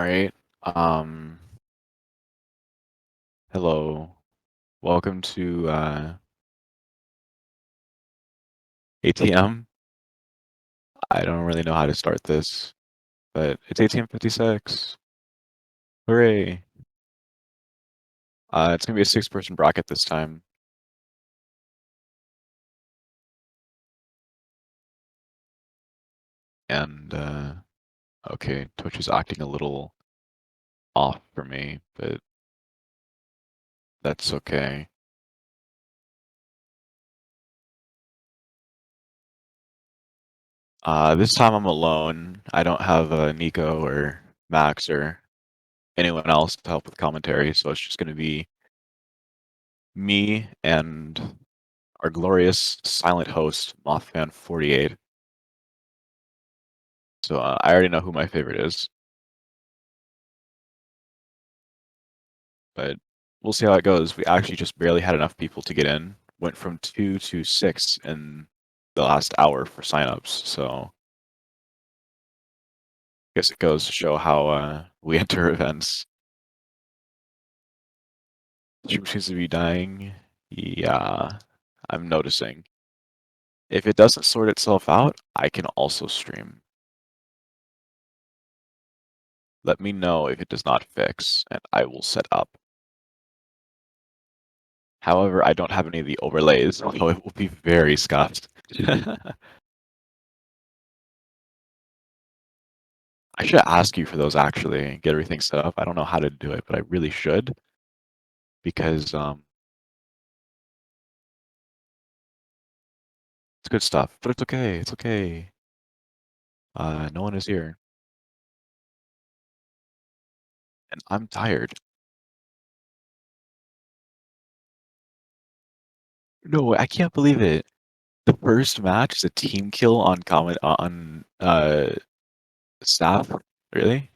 All right. Um, Hello. Welcome to ATM. I don't really know how to start this, but it's ATM 56. Hooray. It's gonna be a six-person bracket this time. And okay, Twitch is acting a little off for me, but that's okay. This time I'm alone. I don't have Nico or Max or anyone else to help with commentary, so it's just gonna be me and our glorious silent host, Mothman48. So I already know who my favorite is, but we'll see how it goes. We actually just barely had enough people to get in. Went from 2 to 6 in the last hour for signups. So I guess it goes to show how we enter events. Stream seems to be dying. Yeah, I'm noticing. If it doesn't sort itself out, I can also stream. Let me know if it does not fix, and I will set up. However, I don't have any of the overlays, so it will be very scuffed. I should ask you for those actually and get everything set up. I don't know how to do it, but I really should because it's good stuff. But it's okay. It's okay. No one is here, and I'm tired. No, I can't believe it. The first match is a team kill on comment on staff. Really?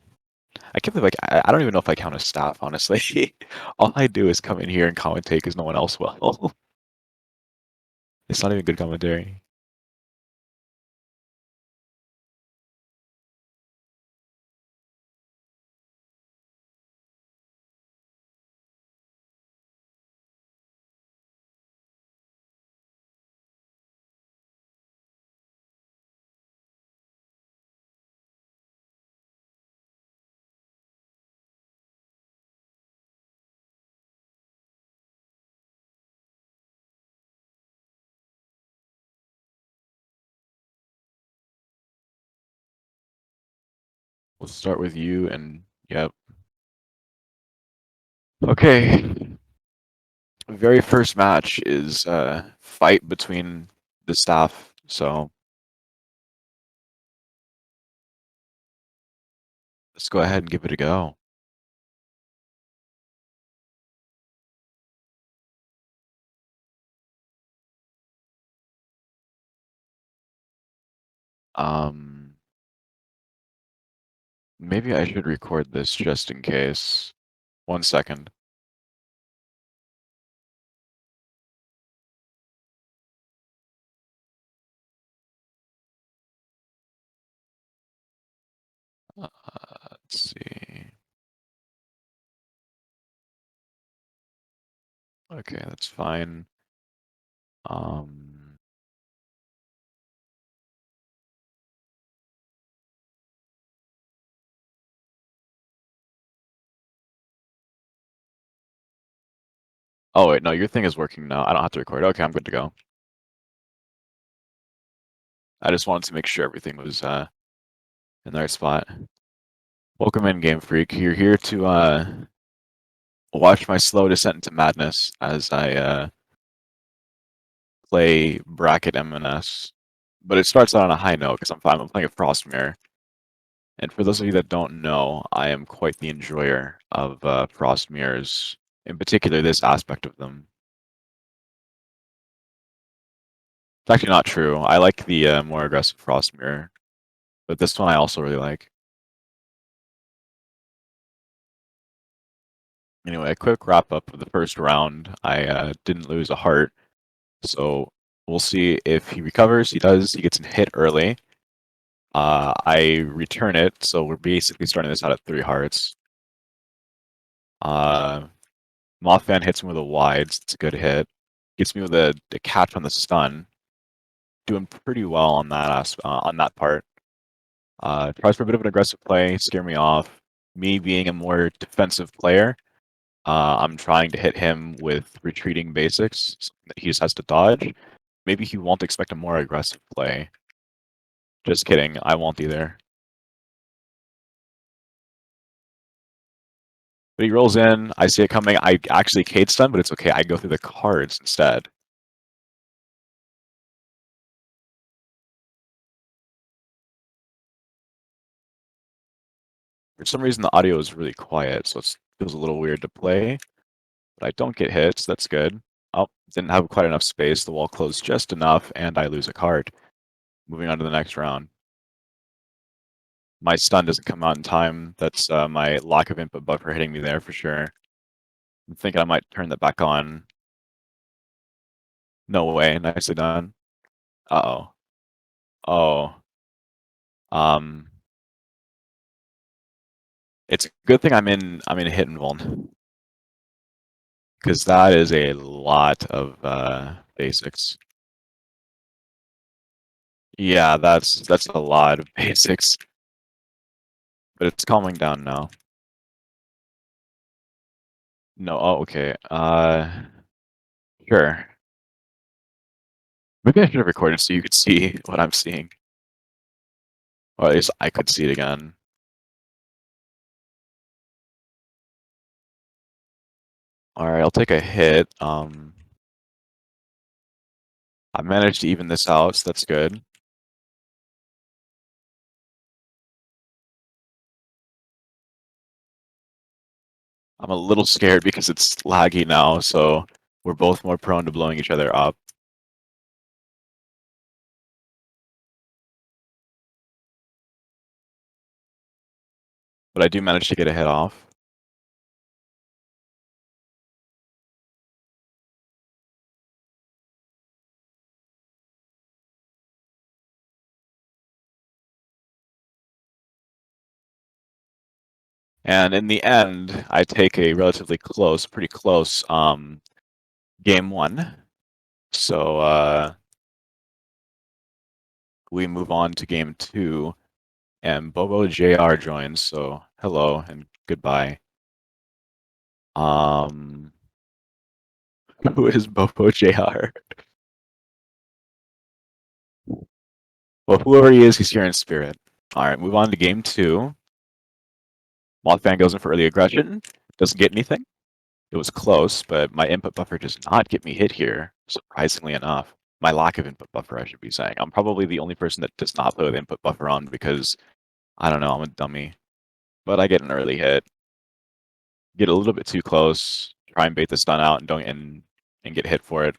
I can't believe I don't even know if I count as staff, honestly. All I do is come in here and commentate because no one else will. It's not even good commentary. We'll start with you and yep. Okay. Very first match is a fight between the staff. So let's go ahead and give it a go. Um, Maybe I should record this just in case. 1 second. Let's see. Okay, that's fine. Um, oh wait, no, your thing is working now. I don't have to record. Okay, I'm good to go. I just wanted to make sure everything was in the right spot. Welcome in, Game Freak. You're here to watch my slow descent into madness as I play bracket M&S. But it starts out on a high note because I'm playing a Frostmere. And for those of you that don't know, I am quite the enjoyer of Frostmeres, in particular this aspect of them. It's actually not true. I like the more aggressive Frostmere, but this one I also really like. Anyway, a quick wrap up of the first round. I didn't lose a heart, so we'll see if he recovers. He does. He gets hit early. I return it, so we're basically starting this out at 3 hearts. Uh, Mothman hits me with a wide, so it's a good hit. Gets me with a catch on the stun. Doing pretty well on on that part. Tries for a bit of an aggressive play, scare me off. Me being a more defensive player, I'm trying to hit him with retreating basics, something that he just has to dodge. Maybe he won't expect a more aggressive play. Just kidding, I won't either. But he rolls in, I see it coming, I actually Cade stun, but it's okay, I go through the cards instead. For some reason, the audio is really quiet, so it feels a little weird to play. But I don't get hits, that's good. Oh, didn't have quite enough space, the wall closed just enough, and I lose a card. Moving on to the next round. My stun doesn't come out in time, that's my lack of input buffer hitting me there for sure. I'm thinking I might turn that back on. No way, nicely done. Uh-oh. Oh. Um, it's a good thing I'm in hit and vuln. Because that is a lot of basics. Yeah, that's a lot of basics. But it's calming down now. No, oh, okay. Sure. Maybe I should have recorded so you could see what I'm seeing. Or at least I could see it again. Alright, I'll take a hit. I managed to even this out, so that's good. I'm a little scared because it's laggy now, so we're both more prone to blowing each other up. But I do manage to get a hit off. And in the end, I take a relatively close, pretty close game 1. So we move on to game 2, and Bobo JR joins, so hello and goodbye. Um, who is Bobo JR? Well, whoever he is, he's here in spirit. All right, move on to game 2. Mothman goes in for early aggression. Doesn't get anything. It was close, but my input buffer does not get me hit here, surprisingly enough. My lack of input buffer, I should be saying. I'm probably the only person that does not play with input buffer on because, I don't know, I'm a dummy. But I get an early hit. Get a little bit too close, try and bait the stun out and don't and get hit for it.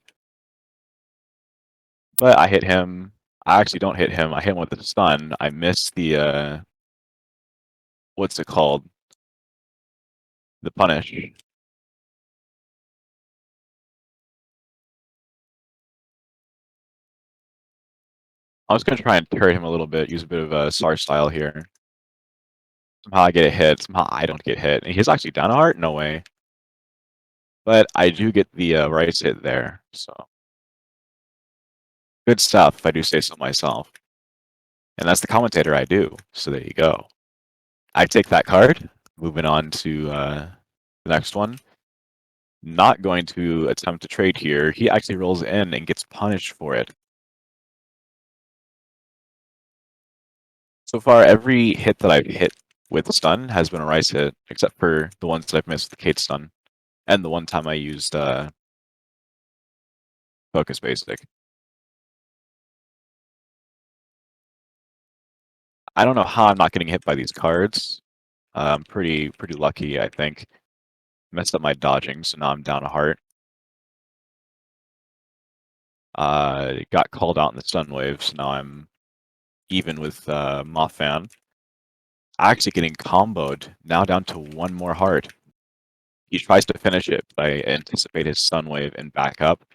But I hit him. I actually don't hit him. I hit him with the stun. I miss the what's it called? The punish. I was gonna try and parry him a little bit, use a bit of a SAR style here. Somehow I get a hit, somehow I don't get hit. And he's actually down a heart? No way. But I do get the right hit there, so. Good stuff, if I do say so myself. And that's the commentator I do, so there you go. I take that card, moving on to the next one. Not going to attempt to trade here. He actually rolls in and gets punished for it. So far, every hit that I've hit with stun has been a Rice hit, except for the ones that I've missed with the Kate stun. And the one time I used Focus Basic. I don't know how I'm not getting hit by these cards. I'm pretty lucky, I think. Messed up my dodging, so now I'm down a heart. Got called out in the stun wave, so now I'm even with Mothman. Actually getting comboed, now down to one more heart. He tries to finish it, but I anticipate his stun wave and back up.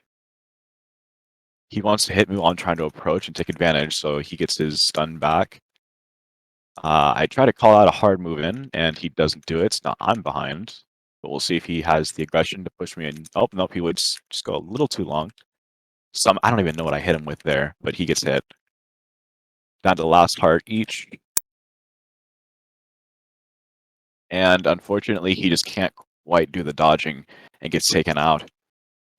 He wants to hit me while I'm trying to approach and take advantage, so he gets his stun back. I try to call out a hard move in, and he doesn't do it. So now I'm behind. But we'll see if he has the aggression to push me in. Oh, nope, he would just go a little too long. I don't even know what I hit him with there, but he gets hit. Down to the last heart each. And unfortunately, he just can't quite do the dodging and gets taken out.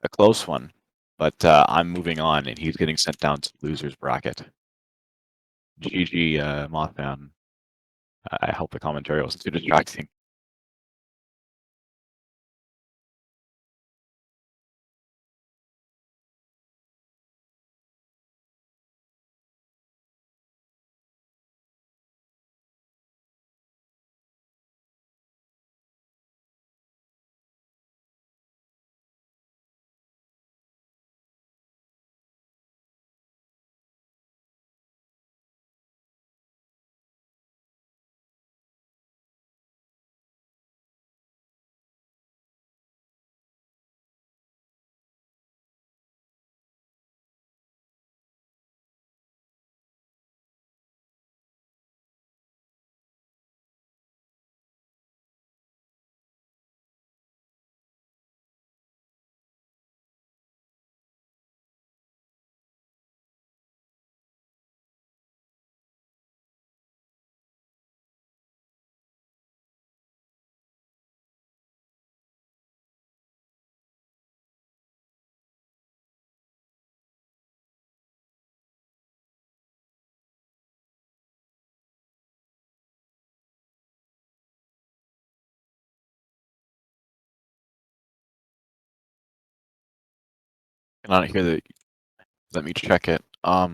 A close one. But I'm moving on, and he's getting sent down to loser's bracket. GG, Mothman. I hope the commentary wasn't too distracting. Cannot hear the. Let me check it. Let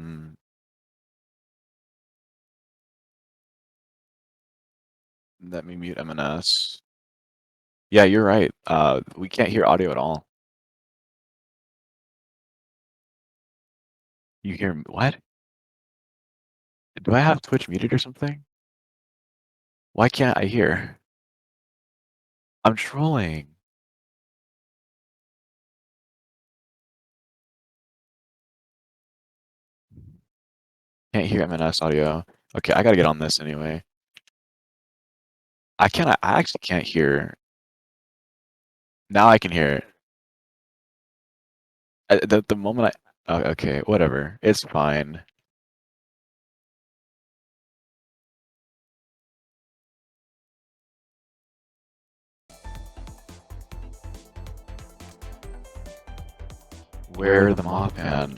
me mute MNS. Yeah, you're right. We can't hear audio at all. You hear what? Do I have Twitch muted or something? Why can't I hear? I'm trolling. Can't hear MNS audio. Okay, I gotta get on this anyway. I actually can't hear. Now I can hear it. The moment I. Oh, okay, whatever. It's fine. Where the Mothman?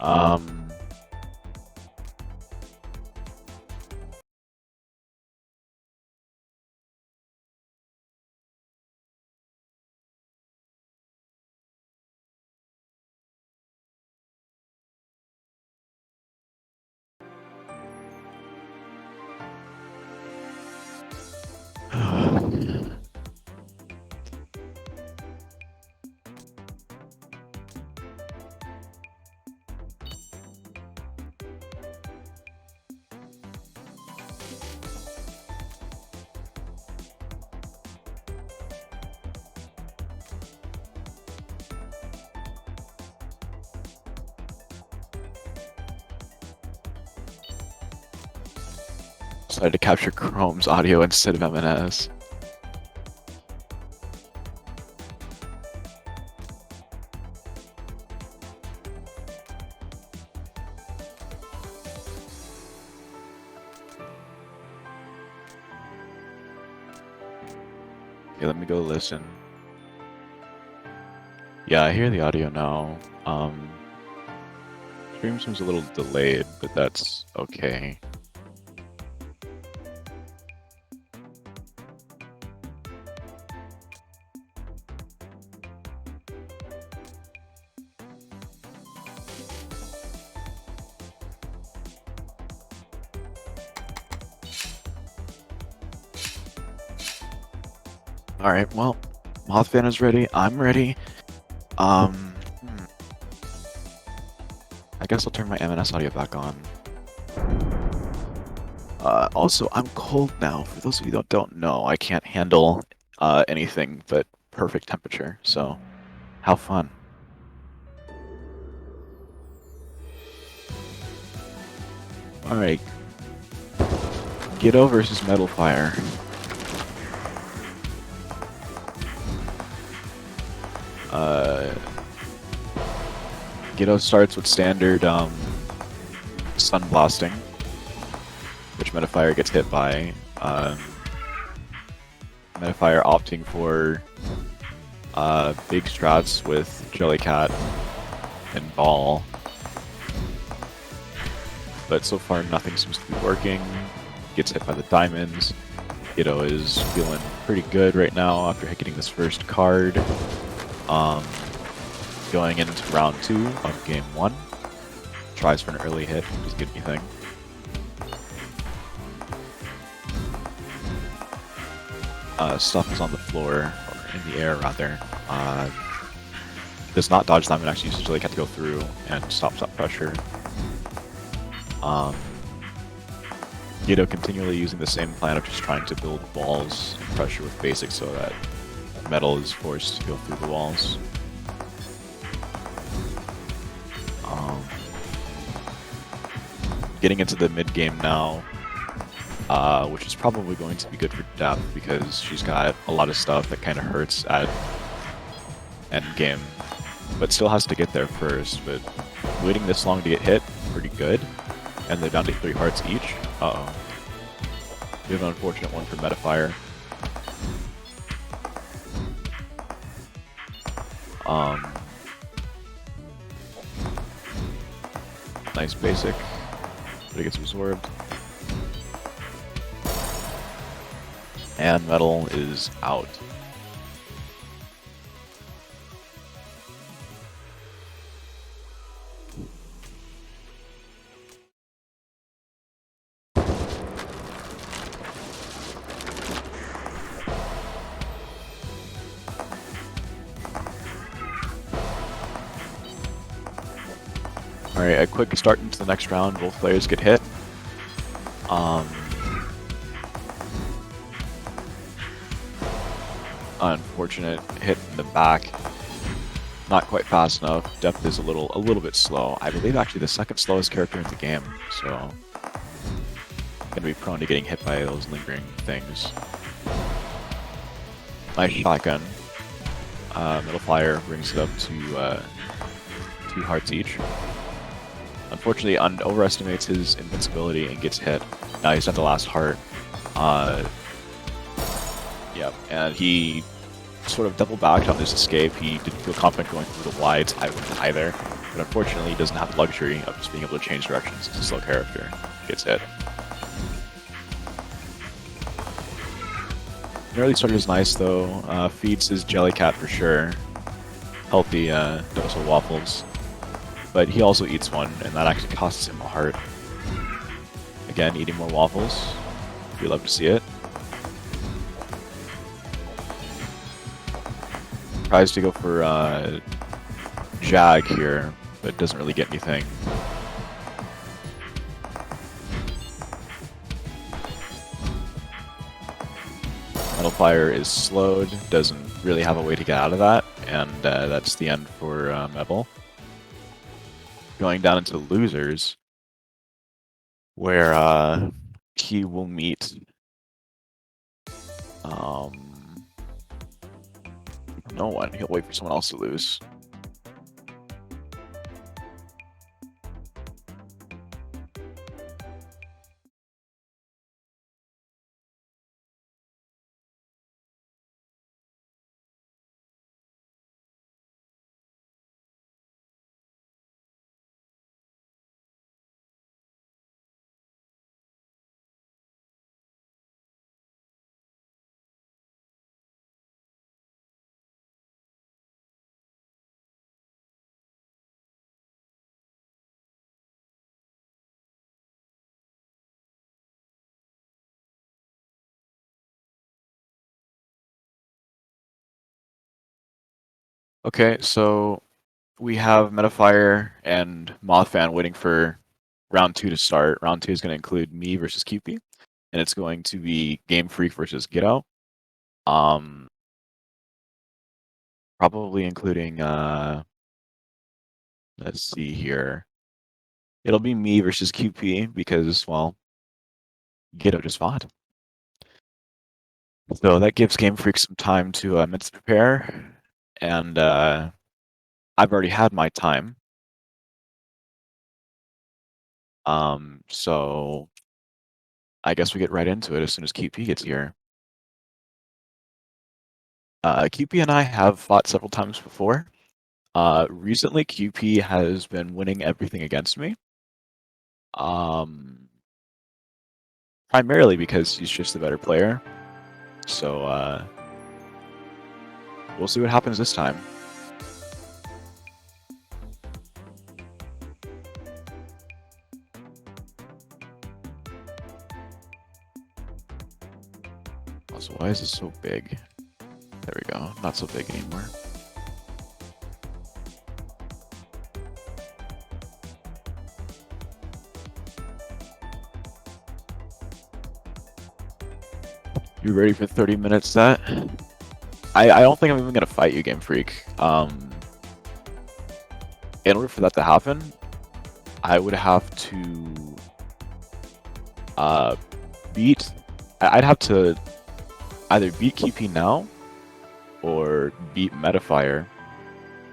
Decided to capture Chrome's audio instead of MNS. Okay, let me go listen. Yeah, I hear the audio now. Stream seems a little delayed, but that's okay. All right, well, Mothman is ready. I'm ready. I guess I'll turn my MNS audio back on. Also, I'm cold now. For those of you that don't know, I can't handle anything but perfect temperature. So, how fun. All right. Ghetto versus Metal Fire. Ghetto starts with standard sun blasting, which Metafire gets hit by. Metafire opting for big strats with Jellycat and Ball. But so far nothing seems to be working. Gets hit by the diamonds. Ghetto is feeling pretty good right now after hitting this first card. Going into round 2 of game 1. Tries for an early hit, doesn't get anything. Stuff is on the floor, or in the air rather. Does not dodge them and actually uses Jellycat to go through and stops that pressure. Ghetto continually using the same plan of just trying to build walls and pressure with basics so that Metal is forced to go through the walls. Getting into the mid game now, which is probably going to be good for Depth because she's got a lot of stuff that kind of hurts at end game, but still has to get there first. But waiting this long to get hit, pretty good. And they're down to 3 hearts each. Uh-oh. We have an unfortunate one for Metafire. Nice basic, but it gets absorbed. And Metal is out. Alright, a quick start into the next round. Both players get hit. Unfortunate hit in the back. Not quite fast enough. Depth is a little bit slow. I believe actually the second slowest character in the game, so gonna be prone to getting hit by those lingering things. Nice shotgun. Metal Fire brings it up to 2 hearts each. Unfortunately, overestimates his invincibility and gets hit. Now he's at the last heart. Yeah, and he sort of double backed on his escape. He didn't feel confident going through the wides either, but unfortunately he doesn't have the luxury of just being able to change directions. It's a slow character. Gets hit. The early start is nice though. Feeds his Jellycat for sure. Healthy dose of waffles. But he also eats one, and that actually costs him a heart. Again, eating more waffles. We love to see it. Tries to go for Jag here, but doesn't really get anything. Metal Fire is slowed, doesn't really have a way to get out of that, and that's the end for Metal. Going down into losers, where he will meet no one. He'll wait for someone else to lose. Okay, so we have Metafire and Mothfan waiting for round 2 to start. Round 2 is going to include me versus QP, and it's going to be Game Freak versus Ghetto. Probably including, let's see here. It'll be me versus QP because, well, Ghetto just fought. So that gives Game Freak some time to mentally prepare, and I've already had my time. So I guess we get right into it as soon as QP gets here. QP and I have fought several times before. Recently, QP has been winning everything against me. Primarily because he's just the better player. So we'll see what happens this time. Also, why is this so big? There we go. Not so big anymore. You ready for 30 minutes set? I don't think I'm even gonna fight you, Game Freak. In order for that to happen, I would have to beat. I'd have to either beat QP now or beat Metafire,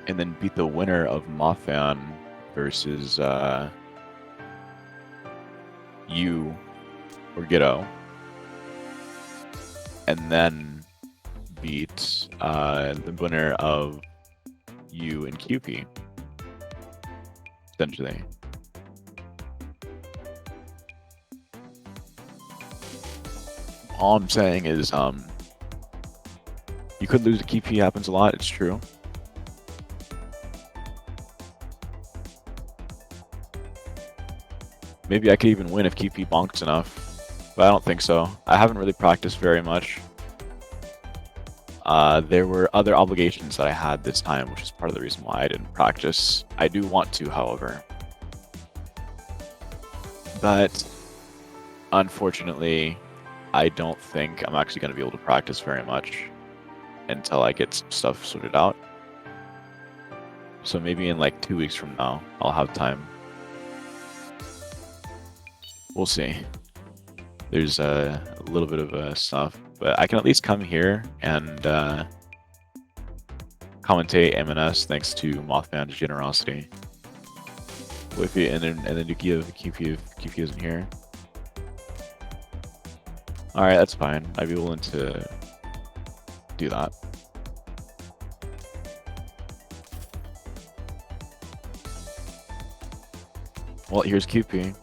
and then beat the winner of Mothman versus you or Ghetto, and then beat the winner of you and QP, essentially. All I'm saying is, you could lose to QP, happens a lot, it's true. Maybe I could even win if QP bonks enough, but I don't think so. I haven't really practiced very much. There were other obligations that I had this time, which is part of the reason why I didn't practice. I do want to, however. But unfortunately, I don't think I'm actually going to be able to practice very much until I get some stuff sorted out. So maybe in like 2 weeks from now, I'll have time. We'll see. There's a little bit of stuff, but I can at least come here and commentate MNS thanks to Mothman's generosity. With you, and then you give QP isn't here. All right, that's fine. I'd be willing to do that. Well, here's QP.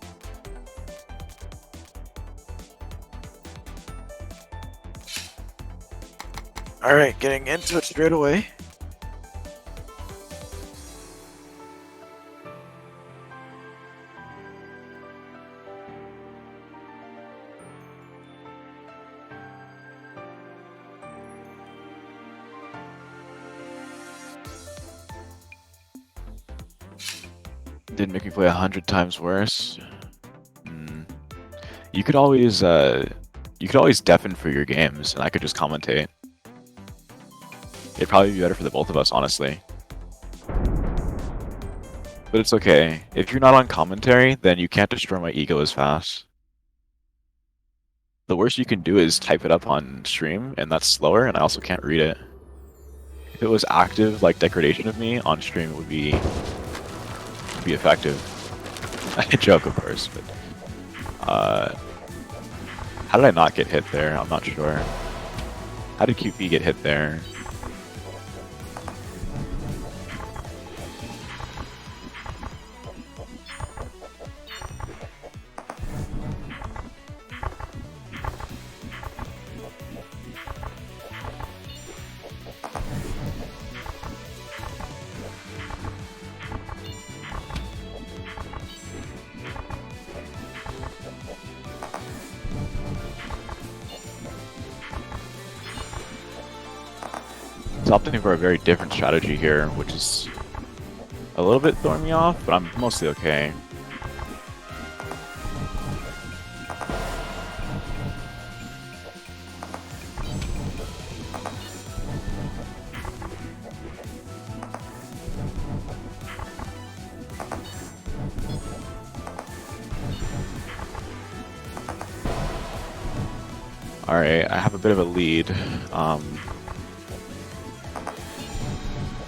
All right, getting into it straight away. Did make me play 100 times worse. You could always deafen for your games, and I could just commentate. It'd probably be better for the both of us, honestly. But it's okay. If you're not on commentary, then you can't destroy my ego as fast. The worst you can do is type it up on stream, and that's slower, and I also can't read it. If it was active, like degradation of me, on stream it would be effective. I joke, of course, but how did I not get hit there? I'm not sure. How did QP get hit there? It's opting for a very different strategy here, which is a little bit throwing me off, but I'm mostly okay. Alright, I have a bit of a lead.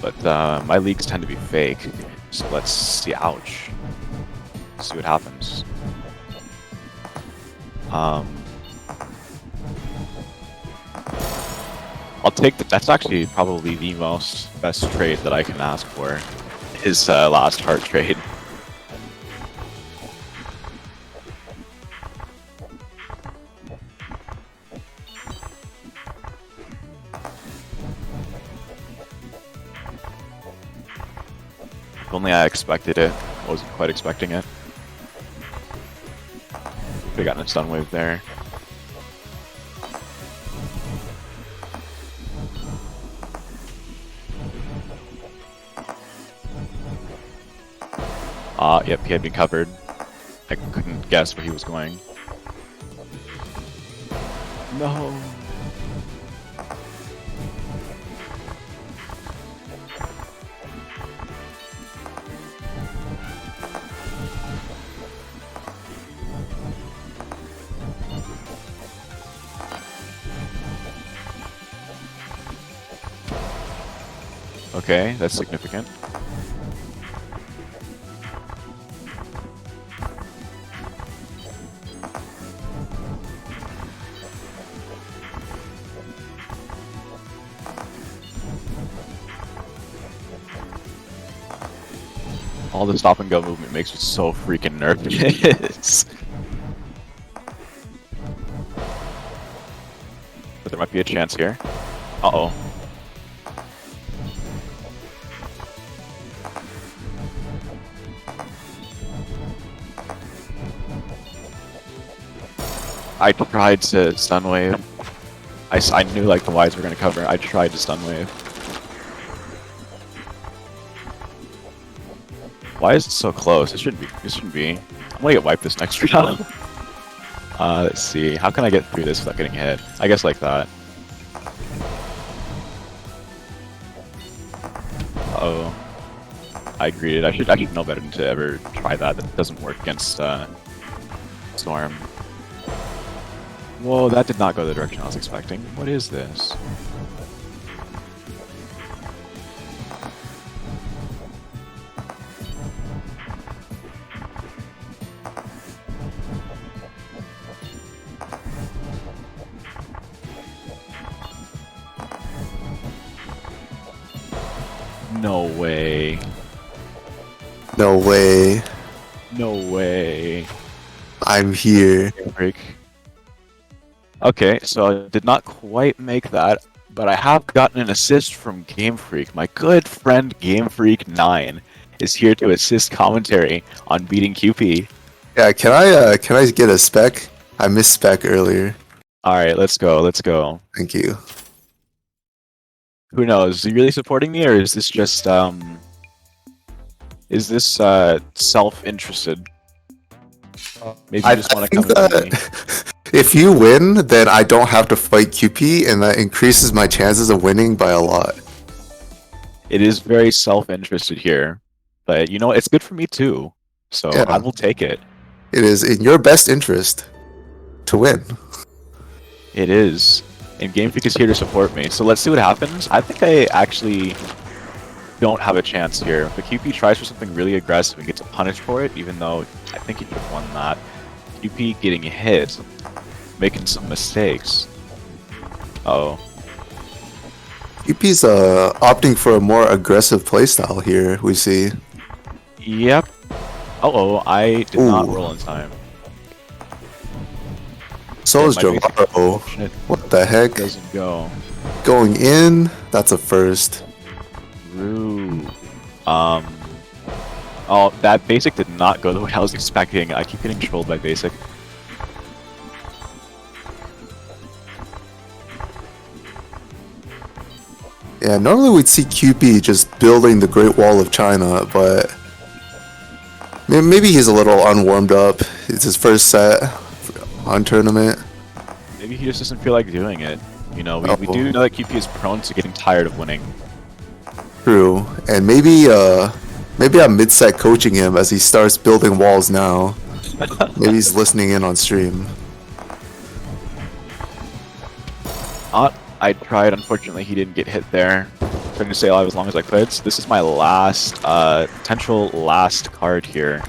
But my leagues tend to be fake. So let's see. Ouch. See what happens. I'll take that's actually probably the best trade that I can ask for. His last heart trade. If only I expected it. I wasn't quite expecting it. Could've gotten a stun wave there. Yep, he had me covered. I couldn't guess where he was going. No. Okay, that's significant. All the stop and go movement makes me so freaking nervous. But there might be a chance here. Uh-oh. I tried to stun wave. I knew like the Ys were gonna cover. I tried to stun wave. Why is it so close? It shouldn't be. It shouldn't be. I'm gonna get wiped this next round. Let's see. How can I get through this without getting hit? I guess like that. Uh-oh. I agreed. I should know better than to ever try that. That doesn't work against Storm. Whoa, that did not go the direction I was expecting. What is this? No way. No way. No way. I'm here. Break. Okay, so I did not quite make that, but I have gotten an assist from Game Freak. My good friend Game Freak 9 is here to assist commentary on beating QP. Yeah, can I get a spec? I missed spec earlier. Alright, let's go, let's go. Thank you. Who knows? Is he really supporting me, or is this just, is this, self-interested? Maybe you just want to come with me. If you win, then I don't have to fight QP, and that increases my chances of winning by a lot. It is very self-interested here, but you know, it's good for me too, so Yeah. I will take it. It is in your best interest to win. It is. And Game Freak is here to support me, so let's see what happens. I think I actually don't have a chance here. But QP tries for something really aggressive and gets punished for it, even though I think he could have won that. QP getting hit, making some mistakes. Uh-oh. QP's opting for a more aggressive playstyle here, we see. Yep. Uh-oh, I did not roll in time. So is Joe. Uh-oh. What the heck? Doesn't go. Going in? That's a first. Rude. Oh, that basic did not go the way I was expecting. I keep getting trolled by basic. Yeah, normally we'd see QP just building the Great Wall of China, but maybe he's a little unwarmed up. It's his first set on tournament. Maybe he just doesn't feel like doing it. You know, we do know that QP is prone to getting tired of winning. True, and maybe I'm mid-set coaching him as he starts building walls now. Maybe he's listening in on stream. I tried. Unfortunately, he didn't get hit there. Trying to stay alive as long as I could. So this is my last, potential last card here.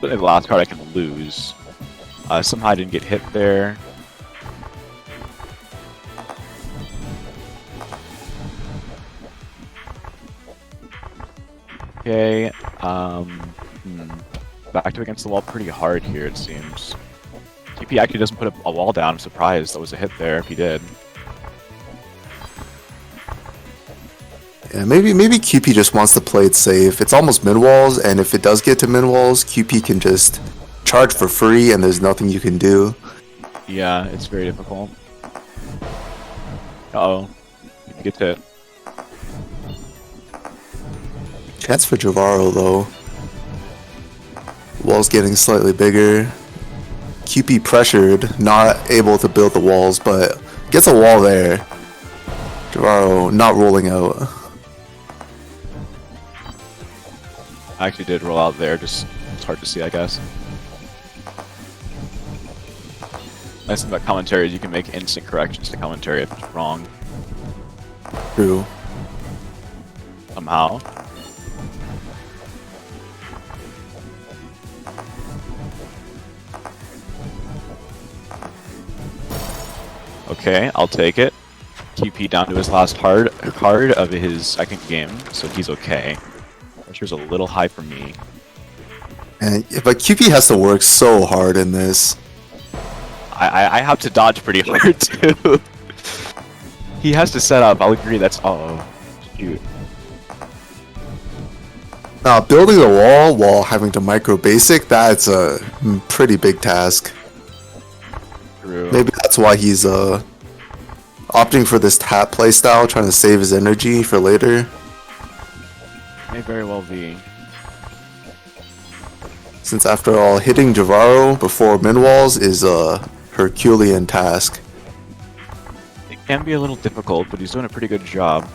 The last card I can lose. Somehow I didn't get hit there. Okay, backed up against the wall pretty hard here, it seems. TP actually doesn't put a wall down. I'm surprised that was a hit there if he did. Yeah, maybe QP just wants to play it safe. It's almost mid walls, and if it does get to mid walls, QP can just charge for free, and there's nothing you can do. Yeah, it's very difficult. Uh-oh. He gets hit. Chance for Javaro, though. Wall's getting slightly bigger. QP pressured, not able to build the walls, but gets a wall there. Javaro not rolling out. I actually did roll out there, just it's hard to see, I guess. Nice thing about commentary is you can make instant corrections to commentary if it's wrong. True. Somehow. Okay, I'll take it. QP down to his last card of his second game, so he's okay. Pressure's a little high for me. But QP has to work so hard in this. I have to dodge pretty hard too. He has to set up, I'll agree, that's... Uh-oh. Shoot. Now, building a wall while having to micro basic, that's a pretty big task. True. Maybe that's why he's opting for this tap playstyle, trying to save his energy for later. May very well be. Since after all, hitting Javaro before min walls is a Herculean task. It can be a little difficult, but he's doing a pretty good job.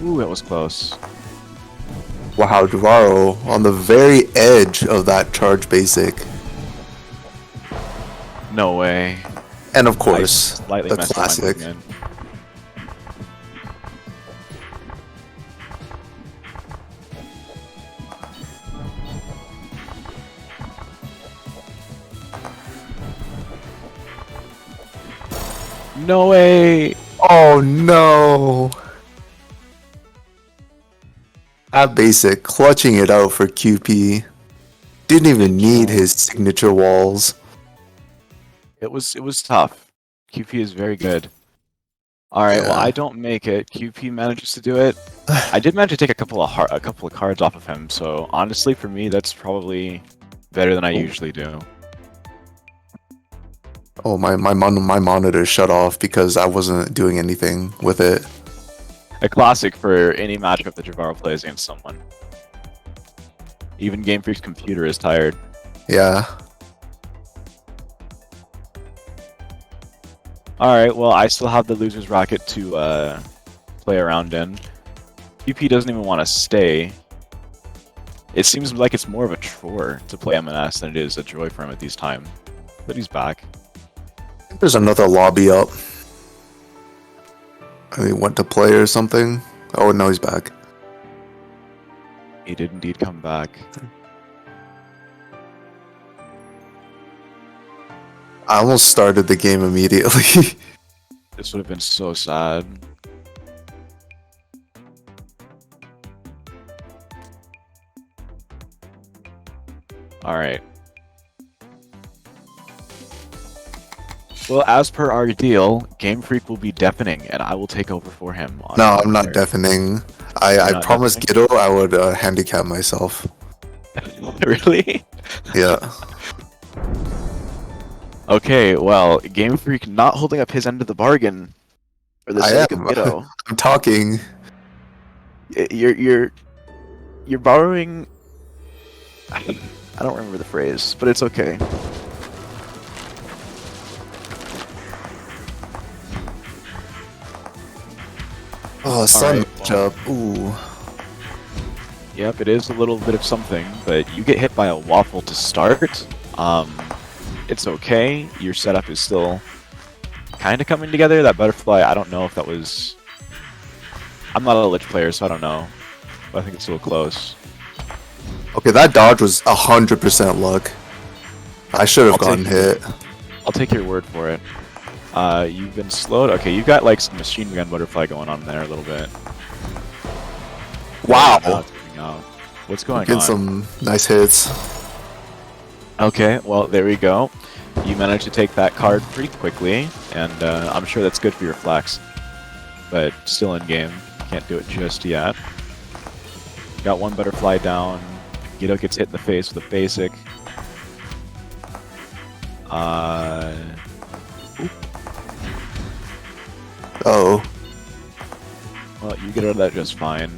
Ooh, that was close. Wow, Javaro on the very edge of that charge basic. No way. And of I course, slightly the messed my classic. movement. No way! Oh no! That basic, clutching it out for QP. Didn't even need his signature walls. It was tough. QP is very good. Alright, well Yeah. I don't make it. QP manages to do it. I did manage to take a couple of cards off of him, so honestly for me that's probably better than I usually do. Oh, my monitor shut off because I wasn't doing anything with it. A classic for any matchup that Javaro plays against someone. Even Game Freak's computer is tired. Yeah. Alright, well I still have the loser's bracket to play around in. QP doesn't even want to stay. It seems like it's more of a chore to play MNS than it is a joy for him at these times. But he's back. There's another lobby up. And he went to play or something. Oh, no, he's back. He did indeed come back. I almost started the game immediately. This would have been so sad. Alright. Well, as per our deal, Game Freak will be deafening, and I will take over for him. On No, I'm not commentary. deafening. You're I not promised deafening? Giddo I would handicap myself. Really? Yeah. Okay, well, Game Freak not holding up his end of the bargain for the I sake am. of Giddo. I'm talking. You're borrowing. I don't remember the phrase, but it's okay. Oh, sun Alright, matchup. Ooh. Yep, it is a little bit of something, but you get hit by a waffle to start. It's okay. Your setup is still kind of coming together. That butterfly, I don't know if that was... I'm not a Lich player, so I don't know. But I think it's a little close. Okay, that dodge was 100% luck. I should have gotten hit. I'll take your word for it. You've been slowed? Okay, you've got like some machine gun butterfly going on there a little bit. Wow. Now it's coming out. What's going Getting on? some nice hits. Okay, well, there we go. You managed to take that card pretty quickly, and I'm sure that's good for your flex. But still in game. Can't do it just yet. Got one butterfly down. Guido gets hit in the face with a basic. Oh. Well, you get out of that just fine.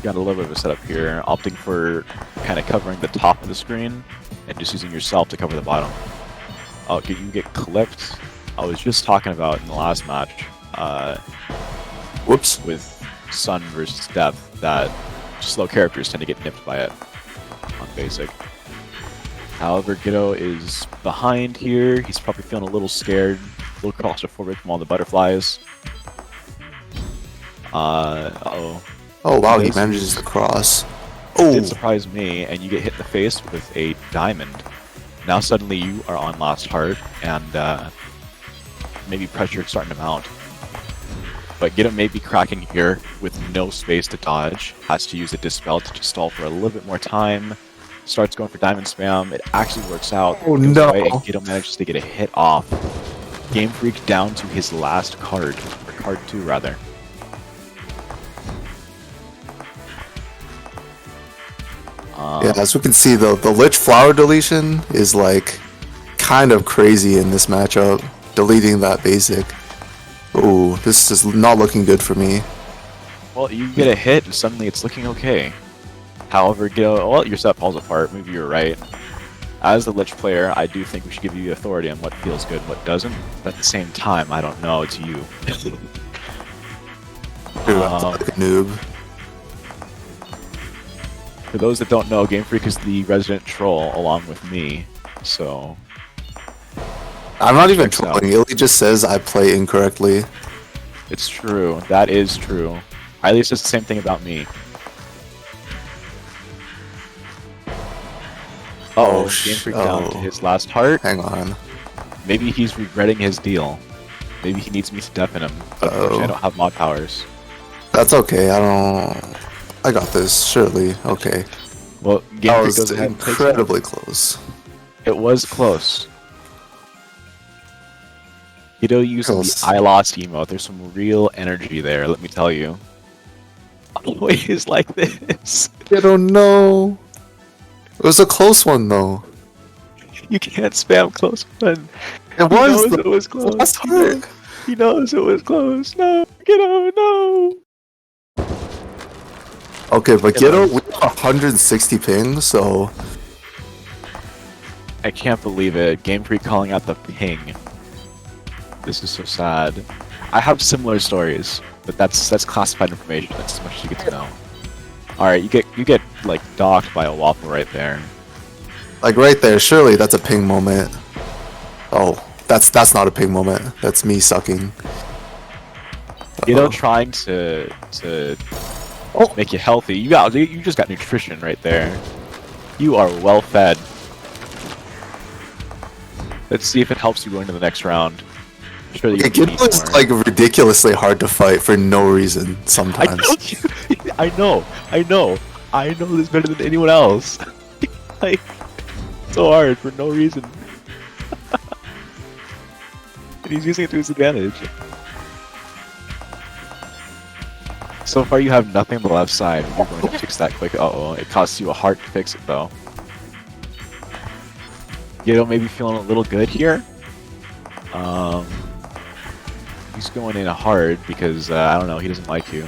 Got a little bit of a setup here, opting for kind of covering the top of the screen and just using yourself to cover the bottom. Oh, you get clipped. I was just talking about in the last match, Whoops. with Sun versus Depth, that slow characters tend to get nipped by it on basic. However, Guido is behind here. He's probably feeling a little scared, a little claustrophobic from all the butterflies. Uh-oh. Oh wow, he Yes. manages to cross. It Oh, did surprise me, and you get hit in the face with a diamond. Now suddenly you are on last heart, and maybe pressure is starting to mount. But Guido may be cracking here with no space to dodge. Has to use a Dispel to just stall for a little bit more time. Starts going for diamond spam. It actually works out. Oh, Goes no. away, and Guido manages to get a hit off. Game Freak down to his last card, or card 2 rather. yeah, as we can see, the Lich Flower deletion is like kind of crazy in this matchup. Deleting that basic. Ooh, this is not looking good for me. Well, you get a hit, and suddenly it's looking okay. However, Guido, well, your set falls apart. Maybe you're right. As the Lich player, I do think we should give you authority on what feels good and what doesn't. But at the same time, I don't know. It's you. Dude, I'm like a noob. For those that don't know, Game Freak is the resident troll along with me. So, I'm not even Checks out. trolling. Illy just says I play incorrectly. it's true. That is true. Riley says the same thing about me. Uh-oh, Game Freak down to his last heart. Hang on. Maybe he's regretting his deal. Maybe he needs me to deafen him. But unfortunately, I don't have mod powers. That's okay. I got this. Surely. Okay. Well, Game That Freak was goes ahead and takes it. incredibly close. It was close. Guido using Close. the I lost emote. There's some real energy there, let me tell you. Always like this. I don't know. It was a close one though. You can't spam close one. It He was. knows it was close. Last heart. He knows it was close. No, Guido, no. Okay, but It Ghetto, was. we have 160 ping, so I can't believe it. Game Freak calling out the ping. This is so sad. I have similar stories, but that's classified information. That's as much as you get to know. All right, you get like docked by a waffle right there. like right there. Surely that's a ping moment. Oh, that's not a ping moment. That's me sucking. Guido trying to make you healthy. You just got nutrition right there. You are well fed. Let's see if it helps you go into the next round. I'm sure that Okay, you Ghetto is like ridiculously hard to fight for no reason sometimes. I know this better than anyone else. Like, so hard for no reason. And he's using it to his advantage. So far you have nothing on the left side. You're going to fix that quick. Uh-oh, it costs you a heart to fix it though. Guido may be feeling a little good here. He's going in hard because, I don't know, he doesn't like you.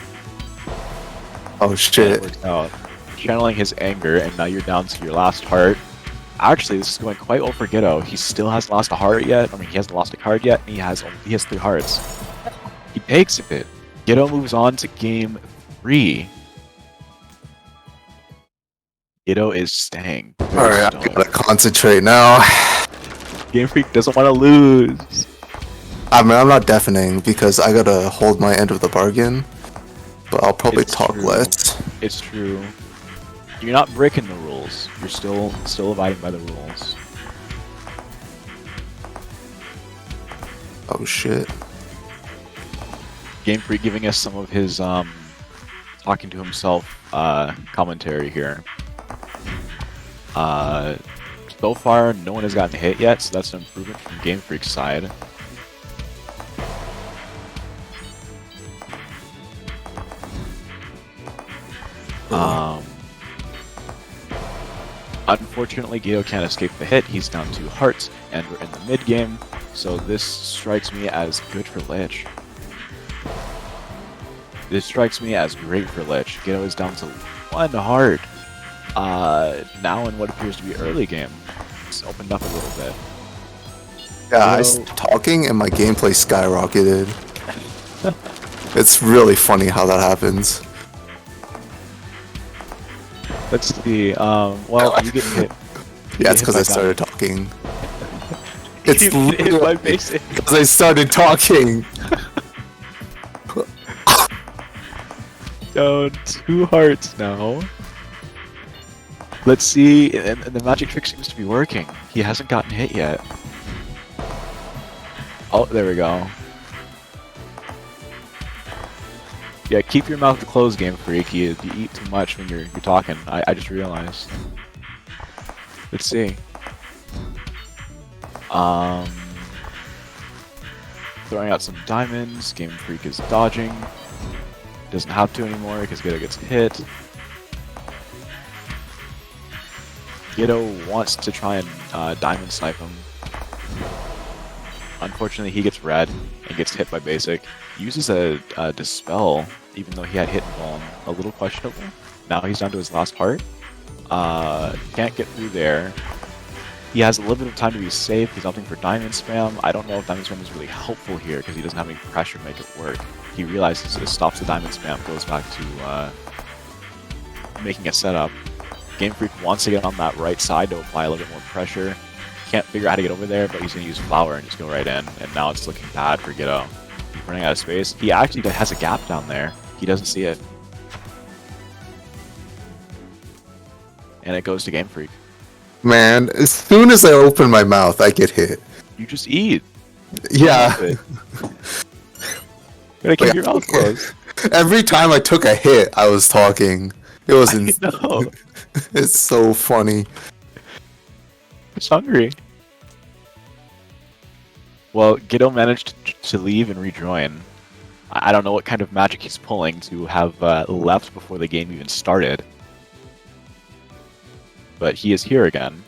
Oh shit. It works out. Channeling his anger, and now you're down to your last heart. Actually, this is going quite well for Guido. He still hasn't lost a heart yet. I mean, he hasn't lost a card yet, and he has 3 hearts. He takes it. Guido moves on to game 3. Gedo is staying All very right, I stoic. gotta concentrate now. Game Freak doesn't want to lose. I mean, I'm not deafening because I gotta hold my end of the bargain, but I'll probably It's talk true. less. It's true. You're not breaking the rules. You're still abiding by the rules. Oh shit. Game Freak giving us some of his talking to himself commentary here. So far, no one has gotten hit yet, so that's an improvement from Game Freak's side. Unfortunately, Gedo can't escape the hit. He's down 2 hearts, and we're in the mid game, so this strikes me as good for Lich. This strikes me as great for Lich. Gedo is down to 1 heart. Now in what appears to be early game, it's opened up a little bit. Yeah, I started talking and my gameplay skyrocketed. It's really funny how that happens. Let's see. Well, you get hit. Yeah, it's because I started talking. It's You get hit by literally basic. because I started talking. Down 2 hearts now. Let's see, and the magic trick seems to be working. He hasn't gotten hit yet. Oh, there we go. Yeah, keep your mouth closed, Game Freak. You eat too much when you're talking. I just realized. Let's see. Throwing out some diamonds. Game Freak is dodging. Doesn't have to anymore because Gedo gets hit. Gedo wants to try and diamond snipe him. Unfortunately, he gets red and gets hit by basic. Uses a dispel, even though he had hit and vuln. A little questionable. Now he's down to his last heart. Can't get through there. He has a little bit of time to be safe. He's opting for diamond spam. I don't know if diamond spam is really helpful here because he doesn't have any pressure to make it work. He realizes it stops the diamond spam, goes back to making a setup. Game Freak wants to get on that right side to apply a little bit more pressure. Can't figure out how to get over there, but he's going to use Flower and just go right in. And now it's looking bad for Gedo. He's running out of space. He actually has a gap down there. He doesn't see it. And it goes to Game Freak. Man, as soon as I open my mouth, I get hit. You just eat. Yeah. Gotta keep your mouth closed. Every time I took a hit, I was talking. It was No. It's so funny. It's hungry. Well, Gedo managed to leave and rejoin. I don't know what kind of magic he's pulling to have left before the game even started. But he is here again.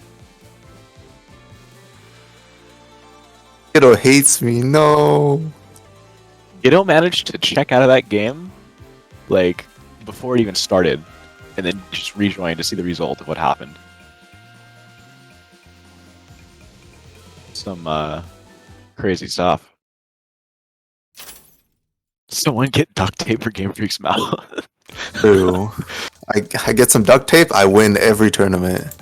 Gedo hates me, no. Gedo managed to check out of that game, like, before it even started, and then just rejoin to see the result of what happened. Some, crazy stuff. Someone get duct tape for Game Freak's mouth. True. I get some duct tape, I win every tournament.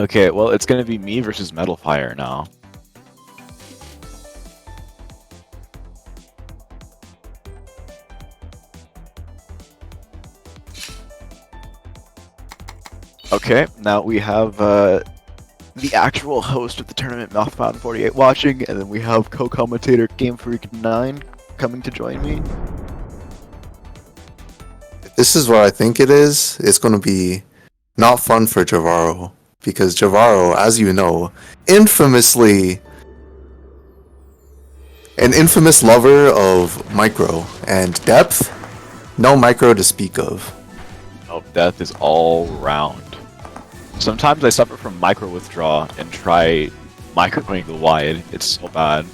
Okay, well, it's gonna be me versus Metal Fire now. Okay, now we have the actual host of the tournament, Mouthbound48, watching, and then we have co-commentator Game Freak 9 coming to join me. This is what I think it is. It's going to be not fun for Javaro. Because Javaro, as you know, infamously an infamous lover of micro and depth, no micro to speak of. Oh, death is all round. Sometimes I suffer from micro withdraw and try microing the wide. It's so bad.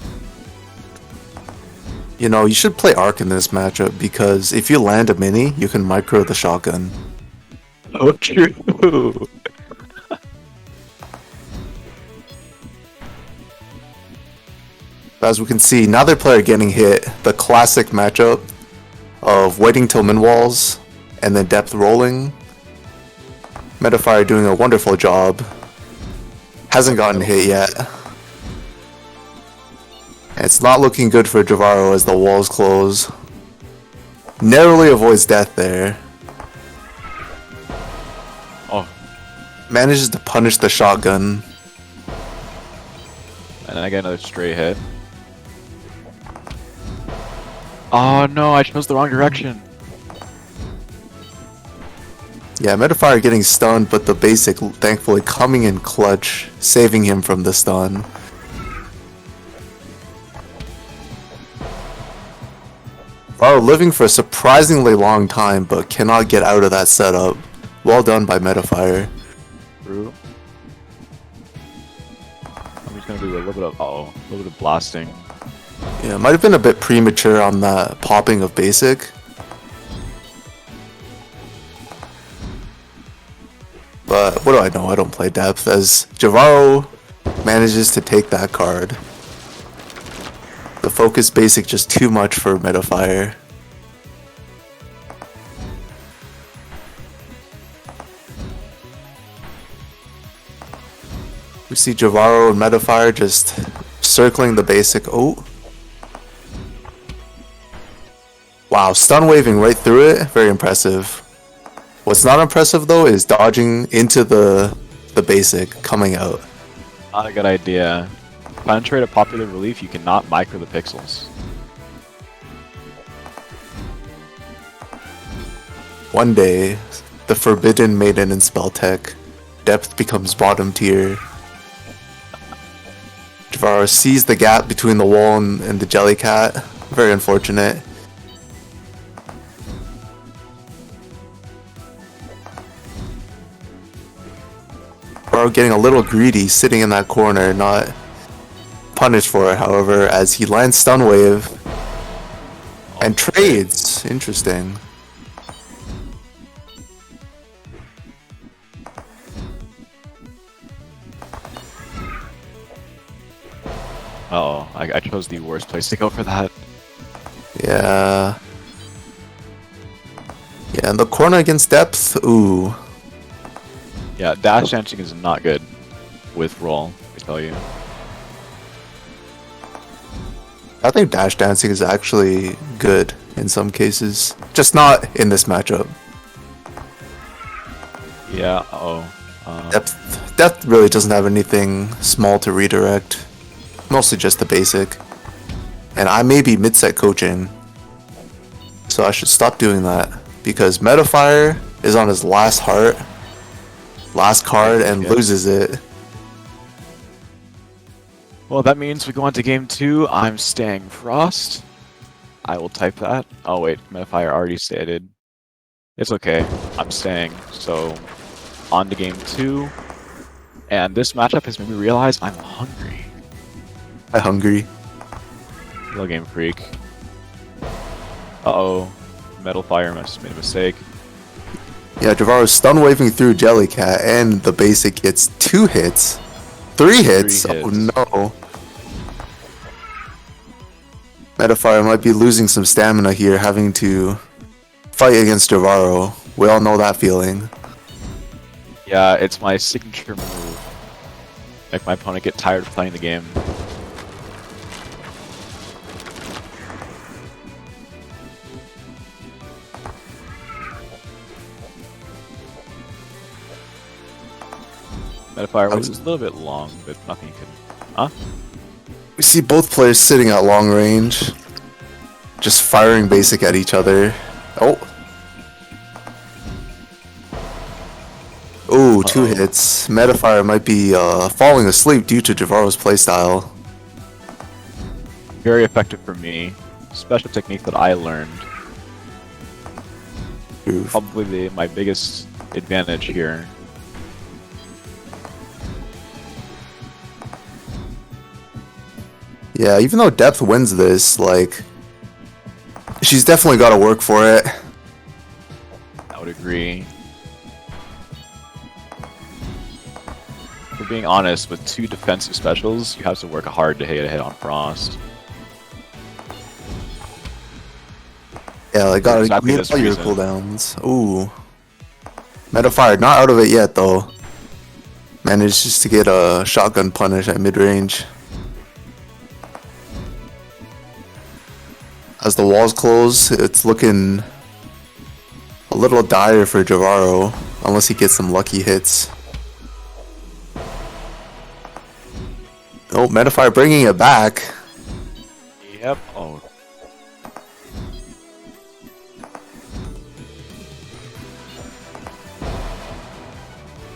You know, you should play Arc in this matchup because if you land a mini, you can micro the shotgun. Oh, true. As we can see, neither player getting hit. The classic matchup of waiting till min walls and then depth rolling. Metafire doing a wonderful job. Hasn't gotten hit yet. And it's not looking good for Javaro as the walls close. Narrowly avoids death there. Oh. Manages to punish the shotgun. And then I get another straight hit. Oh no, I chose the wrong direction. Yeah, Metafire getting stunned, but the basic thankfully coming in clutch, saving him from the stun. Varo living for a surprisingly long time, but cannot get out of that setup. Well done by Metafire. True. I'm just gonna do a little bit of a little bit of blasting. Yeah, might have been a bit premature on that popping of basic. But what do I know? I don't play depth. As Javaro manages to take that card. The focus basic just too much for Metafire. We see Javaro and Metafire just circling the basic. Oh. Wow, stun waving right through it. Very impressive. What's not impressive though is dodging into the basic coming out. Not a good idea. Penetrate a popular relief, you cannot micro the pixels. One day, the forbidden Maiden in spell tech. Depth becomes bottom tier. Javaro sees the gap between the wall and the Jellycat. Very unfortunate. Javaro getting a little greedy, sitting in that corner, not punished for it, however, as he lands stun wave and trades. Interesting. Uh-oh, I chose the worst place to go for that. Yeah. Yeah, and the corner against depth, ooh. Yeah, dash dancing is not good with roll, I tell you. I think dash dancing is actually good in some cases. Just not in this matchup. Yeah, Depth really doesn't have anything small to redirect. Mostly just the basic. And I may be mid-set coaching. So I should stop doing that. Because Metafire is on his last heart. Last card and loses it. Well, that means we go on to game 2. I'm staying Frost. I will type that. Oh wait, Metafire already stated. It's okay. I'm staying. So, on to game 2. And this matchup has made me realize I'm hungry. I'm hungry. Little game freak. Uh-oh. Metalfire must have made a mistake. Yeah, Javaro's stun waving through Jellycat and the basic gets 2 hits. 3 hits? Oh no. Metafire might be losing some stamina here, having to fight against Javaro. We all know that feeling. Yeah, it's my signature move. Make my opponent get tired of playing the game. Metafire was a little bit long, but nothing you can... Huh? We see both players sitting at long range, just firing basic at each other. Oh. Ooh, 2 hits. Metafire might be falling asleep due to Javaro's playstyle. Very effective for me. Special technique that I learned. Oof. Probably my biggest advantage here. Yeah, even though Depth wins this, like, she's definitely got to work for it. I would agree. For being honest, with 2 defensive specials, you have to work hard to hit a hit on Frost. Yeah, like For gotta exactly need this all your reason. cooldowns. Ooh. Metafire, not out of it yet though. Manages to get a shotgun punish at mid-range. As the walls close, it's looking a little dire for Javaro, unless he gets some lucky hits. Oh, Metafire bringing it back. Yep. Oh.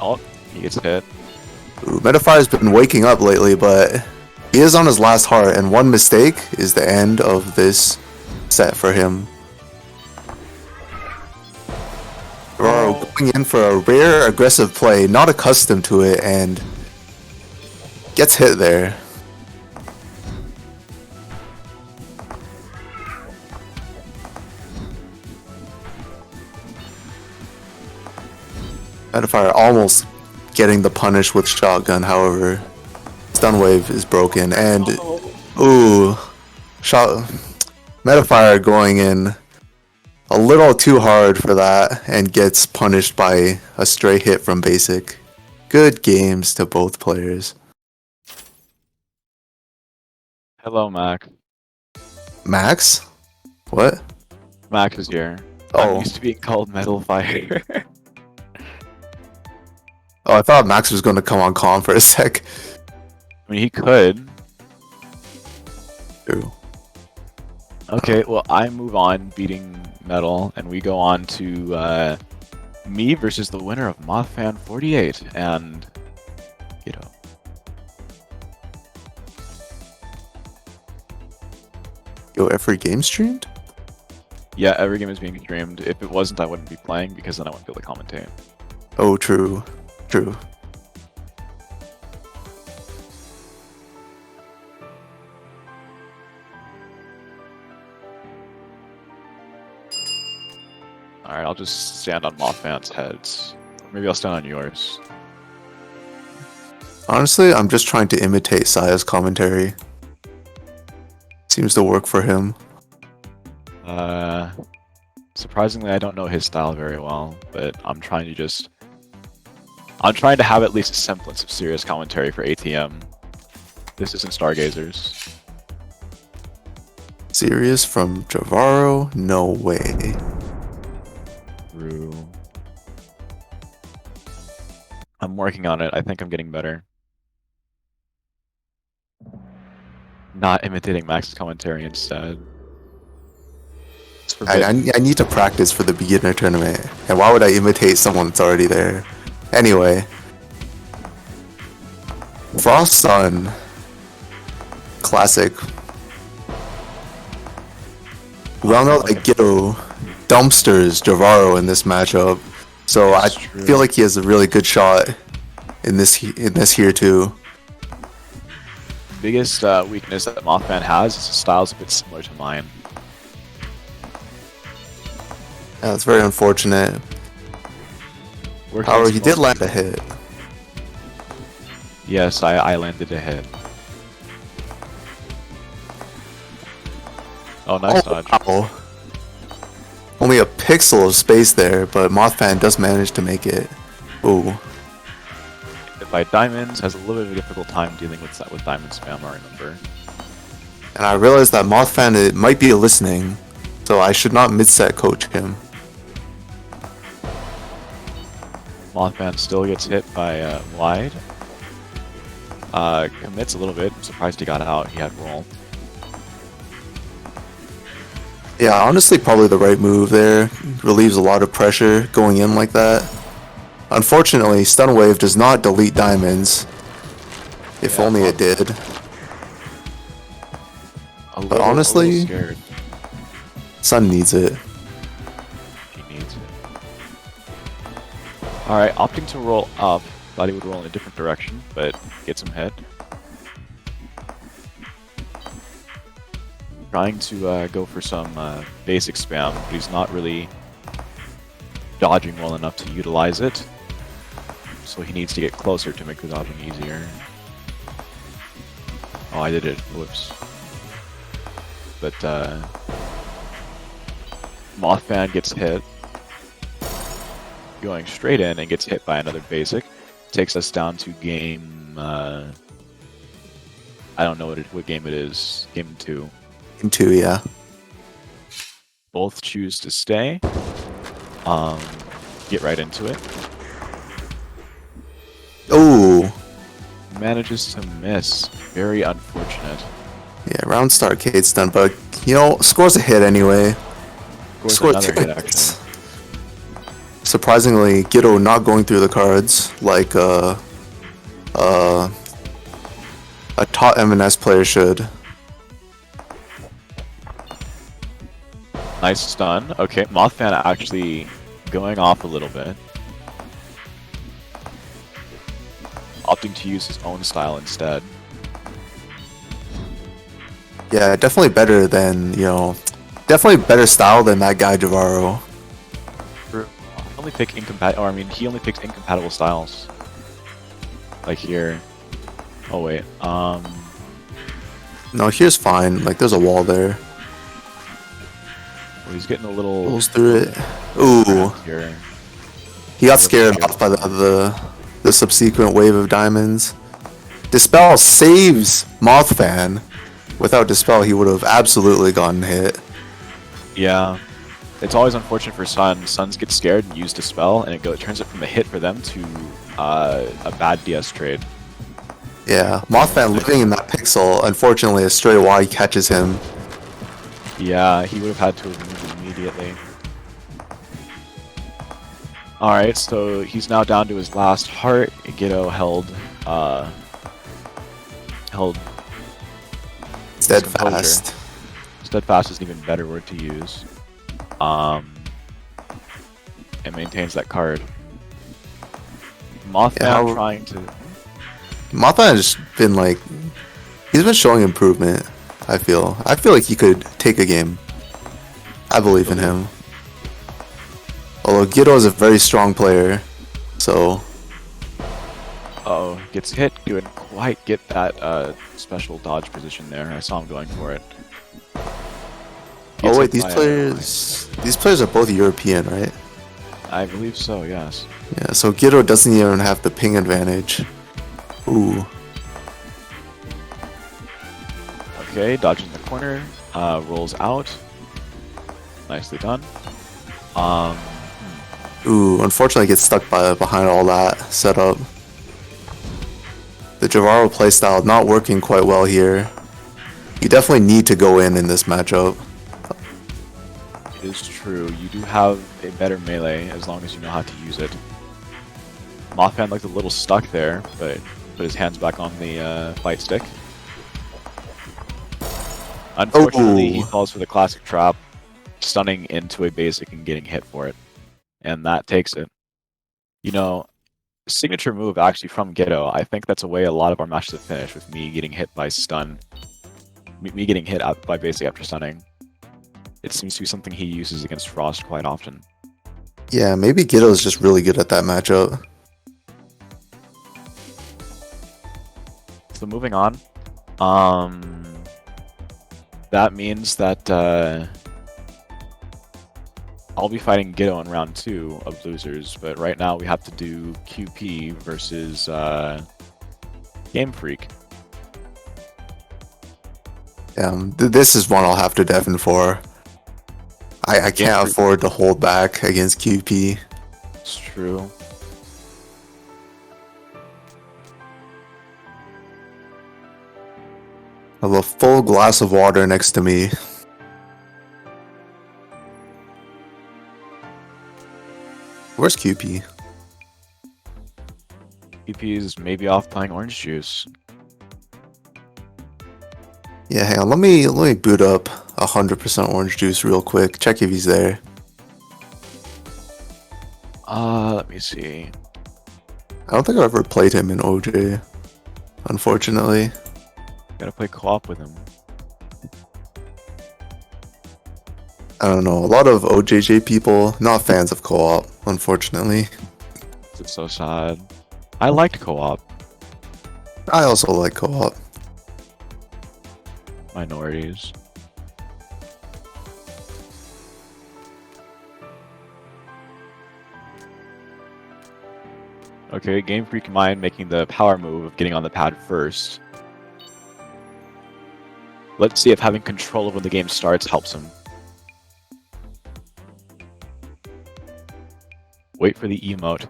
Oh, he gets hit. Ooh, Metafire's been waking up lately, but he is on his last heart, and one mistake is the end of this set for him. Javaro going in for a rare aggressive play, not accustomed to it, and gets hit there. Metafire almost getting the punish with shotgun, however, stun wave is broken, and ooh, Metafire going in a little too hard for that and gets punished by a stray hit from basic. Good games to both players. Hello, Mac. Max? What? Mac is here. I'm Oh. used to being called Metal Fire. Oh, I thought Max was going to come on calm for a sec. I mean, he could. True. Okay, well, I move on, beating Metal, and we go on to me versus the winner of Mothfan 48, and you know. Yo, every game streamed? Yeah, every game is being streamed. If it wasn't, I wouldn't be playing because then I wouldn't be able to commentate. Oh, true. True. Alright, I'll just stand on Mothfan's heads. Or maybe I'll stand on yours. Honestly, I'm just trying to imitate Saya's commentary. Seems to work for him. Surprisingly, I don't know his style very well, but I'm trying to have at least a semblance of serious commentary for ATM. This isn't Stargazers. Serious from Javaro? No way. True. I'm working on it. I think I'm getting better. Not imitating Max's commentary instead. I need to practice for the beginner tournament. And why would I imitate someone that's already there? Anyway. Frost Sun. Classic. We all know that Ghetto dumpsters Javaro in this matchup. So I feel like he has a really good shot in this here too. Biggest weakness that Mothman has is his style's a bit similar to mine. Yeah, it's very unfortunate. However, he did land a hit. Yes, I landed a hit. Oh, nice dodge. Wow. Only a pixel of space there, but Mothman does manage to make it. Ooh. By diamonds, has a little bit of a difficult time dealing with that with diamond spam, I remember. And I realized that Mothman might be listening, so I should not mid-set coach him. Mothman still gets hit by wide. Commits a little bit. I'm surprised he got out. He had roll. Yeah, honestly, probably the right move there. Relieves a lot of pressure going in like that. Unfortunately, Stun Wave does not delete diamonds. If only it did. But honestly, Sun needs it. He needs it. Alright, opting to roll up. Thought he would roll in a different direction, but gets him hit. Trying to go for some basic spam, but he's not really dodging well enough to utilize it. So he needs to get closer to make the dodging easier. Oh, I did it. Whoops. But Mothman gets hit, going straight in and gets hit by another basic. Takes us down to game. I don't know what game it is. Game 2. Game 2, yeah. Both choose to stay. Get right into it. Oh, Manages to miss. Very unfortunate. yeah. Round start Kate's done, but you know, scores a hit anyway. Scores another two hit, hits. actually. Surprisingly, Giddo not going through the cards like a top M&S player should. Nice stun. Okay, Mothman actually going off a little bit. Opting to use his own style instead. Yeah, definitely better than, you know, definitely better style than that guy Javaro. Only pick incompatible, or I mean, he only picks incompatible styles. Like here. Oh wait, No, here's fine. Like, there's a wall there. well, he's getting a little Pulls through it. Ooh, here. he got scared off by the subsequent wave of diamonds. Dispel saves Mothfan. Without Dispel, he would have absolutely gotten hit. Yeah. It's always unfortunate for Sun. Suns get scared and use Dispel, and it turns it from a hit for them to a bad DS trade. Yeah, Mothman living in that pixel, unfortunately a stray Y catches him. Yeah, he would have had to have moved immediately. Alright, so he's now down to his last heart. Giddo held Steadfast. Steadfast is an even better word to use. And maintains that card. Mothman Yeah, trying to... Mothman has been like, he's been showing improvement. I feel like he could take a game. I believe in him. Although Giddo is a very strong player, so Uh-oh, gets hit. Couldn't quite get that special dodge position there. I saw him going for it. Gets oh wait, hit these by players are both European, right? I believe so, yes. Yeah, so Giddo doesn't even have the ping advantage. Ooh. Okay, dodging the corner, rolls out. Nicely done. Ooh, unfortunately gets stuck behind all that setup. The Javaro playstyle not working quite well here. You definitely need to go in this matchup. It is true. You do have a better melee as long as you know how to use it. Mothman looked a little stuck there, but put his hands back on the fight stick. Unfortunately, he falls for the classic trap, stunning into a basic and getting hit for it. And that takes it. You know, signature move actually from Giddo. I think that's a way a lot of our matches have finished, with me getting hit by stun. Me getting hit by basic after stunning. It seems to be something he uses against Frost quite often. Yeah, maybe Giddo is just really good at that matchup. So moving on. That means that I'll be fighting Giddo in round 2 of losers, but right now we have to do QP versus Game Freak. This is one I'll have to deafen for. I can't afford to hold back against QP. It's true. I have a full glass of water next to me. Where's QP? QP is maybe off playing orange juice. Yeah, hang on. Let me boot up 100% orange juice real quick. Check if he's there. Let me see. I don't think I've ever played him in OJ, unfortunately. Gotta play co-op with him. I don't know. A lot of OJJ people not fans of co-op, unfortunately. It's so sad. I liked co-op. I also like co-op. Minorities. Okay, Game Freak Mind making the power move of getting on the pad first. Let's see if having control of when the game starts helps him. Wait for the emote.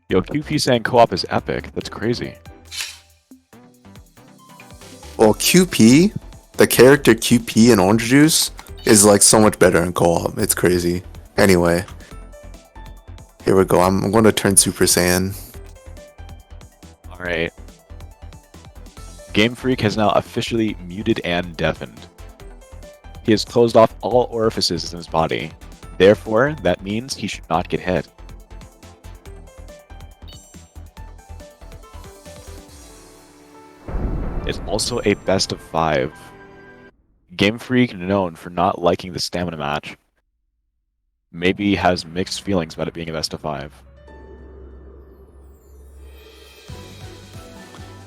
Yo, QP saying co-op is epic. That's crazy. Well, QP, the character QP in Orange Juice, is like so much better in co-op. It's crazy. Anyway, here we go. I'm going to turn Super Saiyan. Alright. Game Freak has now officially muted and deafened. He has closed off all orifices in his body. Therefore, that means he should not get hit. It's also a best of 5. Game Freak, known for not liking the stamina match, maybe has mixed feelings about it being a best of 5.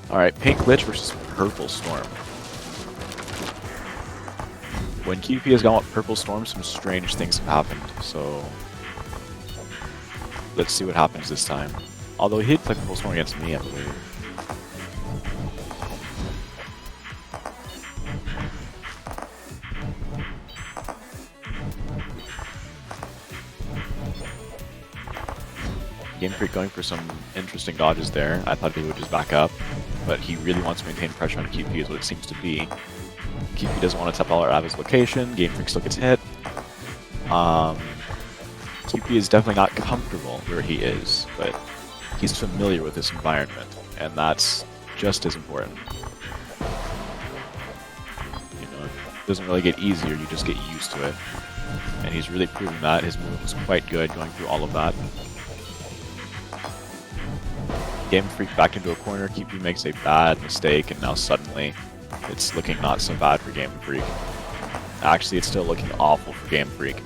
Alright, Pink Lich versus Purple Storm. When QP has gone with Purple Storm, some strange things have happened, so let's see what happens this time. Although he did play Purple Storm against me, I believe. Game Freak going for some interesting dodges there. I thought he would just back up, but he really wants to maintain pressure on QP is what it seems to be. QP doesn't want to tap all out of his location. Game Freak still gets hit. QP is definitely not comfortable where he is, but he's familiar with this environment, and that's just as important. You know, it doesn't really get easier, you just get used to it. And he's really proving that. His move was quite good going through all of that. Game Freak back into a corner, QP makes a bad mistake, and now suddenly it's looking not so bad for Game Freak. Actually, it's still looking awful for Game Freak.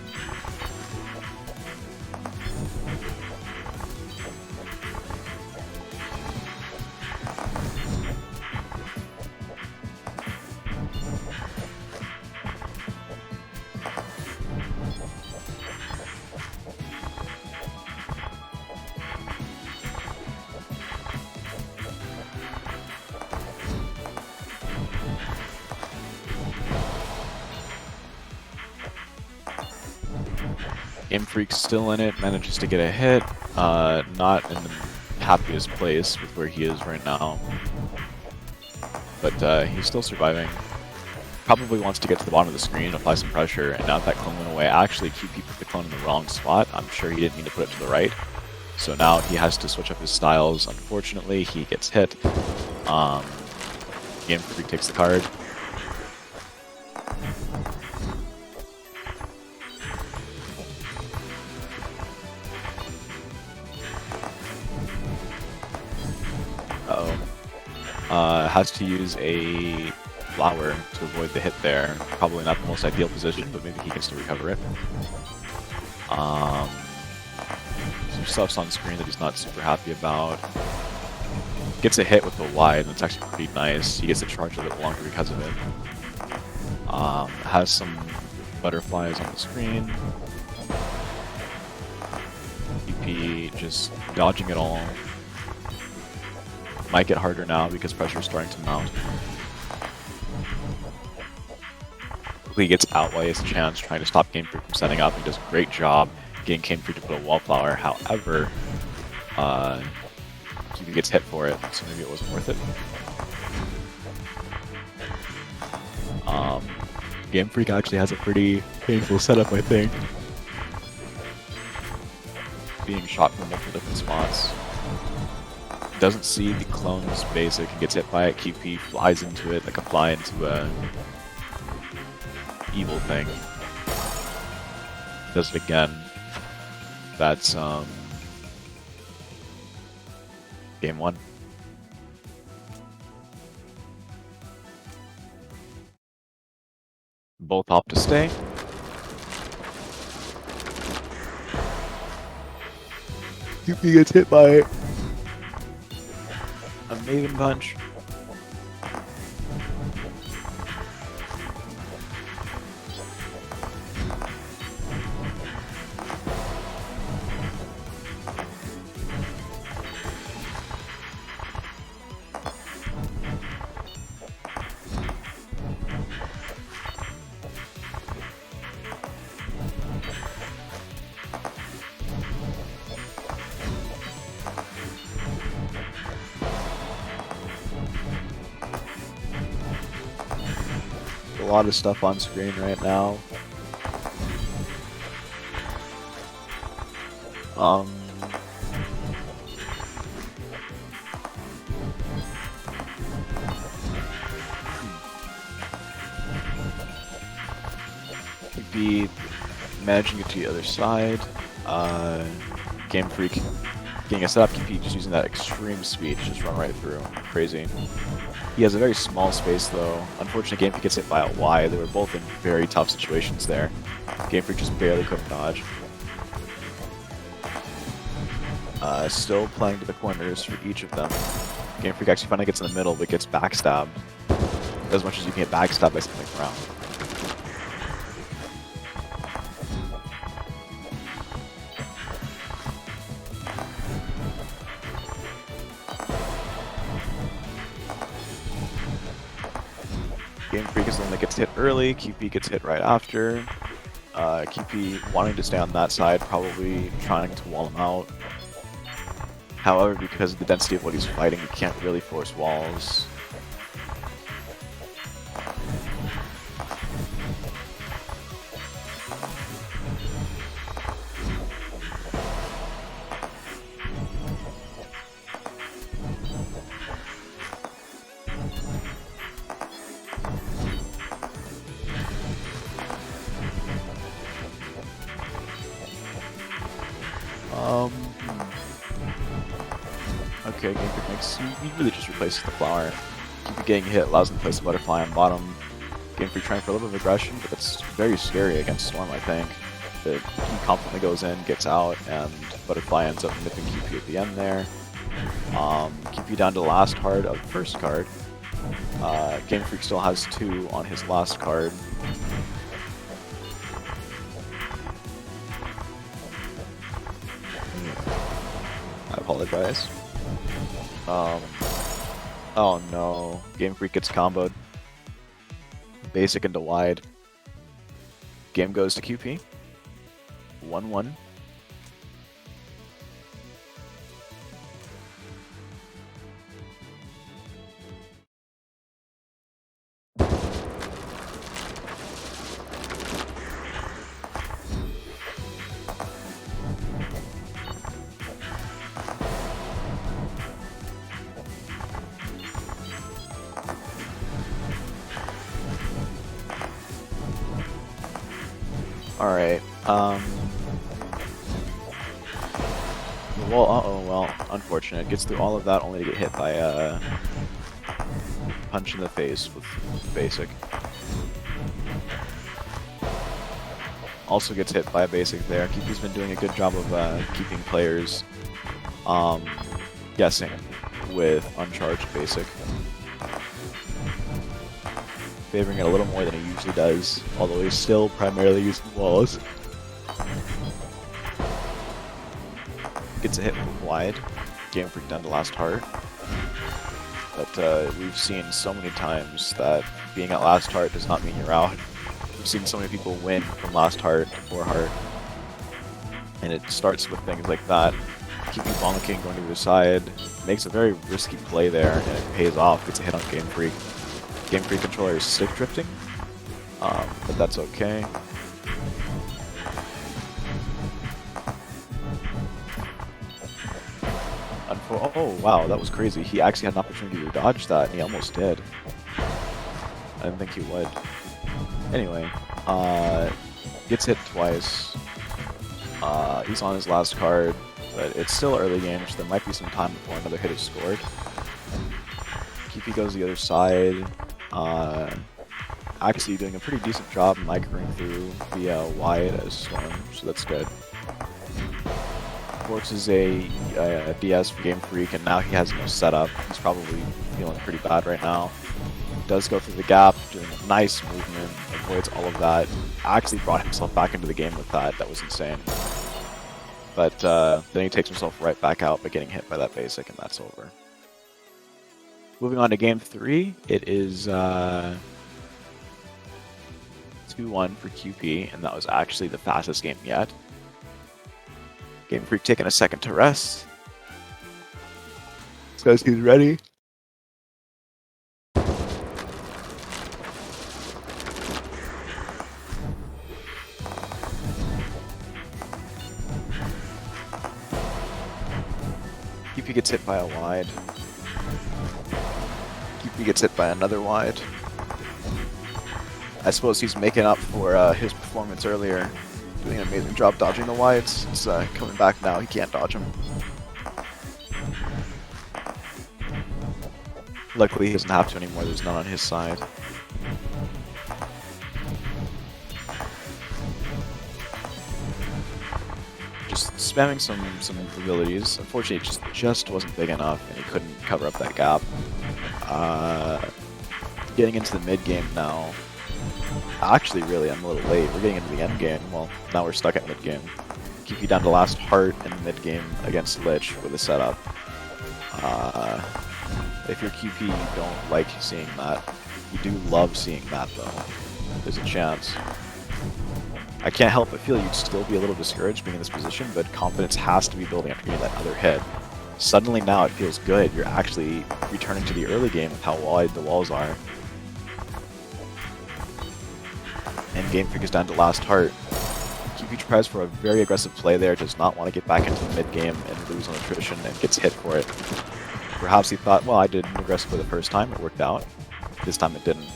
Game Freak's still in it, manages to get a hit, not in the happiest place with where he is right now. But he's still surviving. Probably wants to get to the bottom of the screen, apply some pressure, and now that clone went away, actually QP put the clone in the wrong spot. I'm sure he didn't mean to put it to the right. So now he has to switch up his styles. Unfortunately, he gets hit. Game Freak takes the card. Has to use a flower to avoid the hit there. Probably not the most ideal position, but maybe he can still recover it. Some stuff's on screen that he's not super happy about. Gets a hit with the Y, and it's actually pretty nice. He gets to charge a little longer because of it. Has some butterflies on the screen. EP just dodging it all. Might get harder now because pressure is starting to mount. He gets out while he has a chance, trying to stop Game Freak from setting up. He does a great job getting Game Freak to put a wallflower. However, he gets hit for it, so maybe it wasn't worth it. Game Freak actually has a pretty painful setup, I think. Being shot from multiple different spots. Doesn't see the clone's basic and gets hit by it. QP flies into it like a fly into a evil thing. Does it again. That's game 1. Both opt to stay. QP gets hit by a Maiden punch. a lot of stuff on screen right now. Be managing it to the other side. Game Freak getting a setup KP, just using that extreme speed to just run right through. Crazy. He has a very small space though. Unfortunately, Game Freak gets hit by a Y. They were both in very tough situations there. Game Freak just barely couldn't dodge. Still playing to the corners for each of them. Game Freak actually finally gets in the middle, but gets backstabbed. As much as you can get backstabbed by something around. Game Freak is the one that gets hit early, QP gets hit right after. QP wanting to stay on that side, probably trying to wall him out. However, because of the density of what he's fighting, he can't really force walls. Okay, Game Freak makes he really just replaces the flower. Keep getting hit, allows him to place the butterfly on bottom. Game Freak trying for a little bit of aggression, but that's very scary against Storm, I think. That he confidently goes in, gets out, and butterfly ends up nipping QP at the end there. QP down to the last card of the first card. Game Freak still has 2 on his last card. I apologize. Oh no, Game Freak gets comboed. Basic into wide. Game goes to QP. 1-1. Alright, well, unfortunate. Gets through all of that only to get hit by a punch in the face with basic. Also gets hit by a basic there. QP's been doing a good job of keeping players guessing with uncharged basic. Favoring it a little more than he usually does, although he's still primarily using walls. Gets a hit from wide. Game Freak down to last heart. But we've seen so many times that being at last heart does not mean you're out. We've seen so many people win from last heart to 4 heart. And it starts with things like that. Keeping Bomb King going to the side. Makes a very risky play there, and it pays off. Gets a hit on Game Freak. Game Freak controller is stick drifting, but that's okay. Oh wow, that was crazy. He actually had an opportunity to dodge that, and he almost did. I didn't think he would. Anyway, gets hit twice. He's on his last card, but it's still early game, so there might be some time before another hit is scored. QP goes the other side. Actually doing a pretty decent job microing through the wide as Storm, so that's good. Forces a DS for Game Freak, and now he has no setup. He's probably feeling pretty bad right now. Does go through the gap, doing a nice movement, avoids all of that. Actually brought himself back into the game with that. That was insane. But then he takes himself right back out by getting hit by that basic, and that's over. Moving on to Game 3, it is 2-1 for QP, and that was actually the fastest game yet. Game Freak taking a second to rest. Says he's ready. QP gets hit by a wide. QP gets hit by another wide. I suppose he's making up for his performance earlier, doing an amazing job dodging the wides. It's coming back now, he can't dodge them. Luckily he doesn't have to anymore, there's none on his side. Just spamming some abilities. Unfortunately it just wasn't big enough and he couldn't cover up that gap. Getting into the mid game now. Actually, really, I'm a little late. We're getting into the end game. Well, now we're stuck at mid game. Keep you down to last heart in the mid game against Lich with a setup. If you're QP, you don't like seeing that. You do love seeing that, though. There's a chance. I can't help but feel you'd still be a little discouraged being in this position, but confidence has to be building after getting that other hit. Suddenly now it feels good. You're actually returning to the early game with how wide the walls are. And Game Freak is down to last heart. QP tries for a very aggressive play there, does not want to get back into the mid game and lose on attrition and gets hit for it. Perhaps he thought, well, I did aggressive for the first time, it worked out. This time it didn't.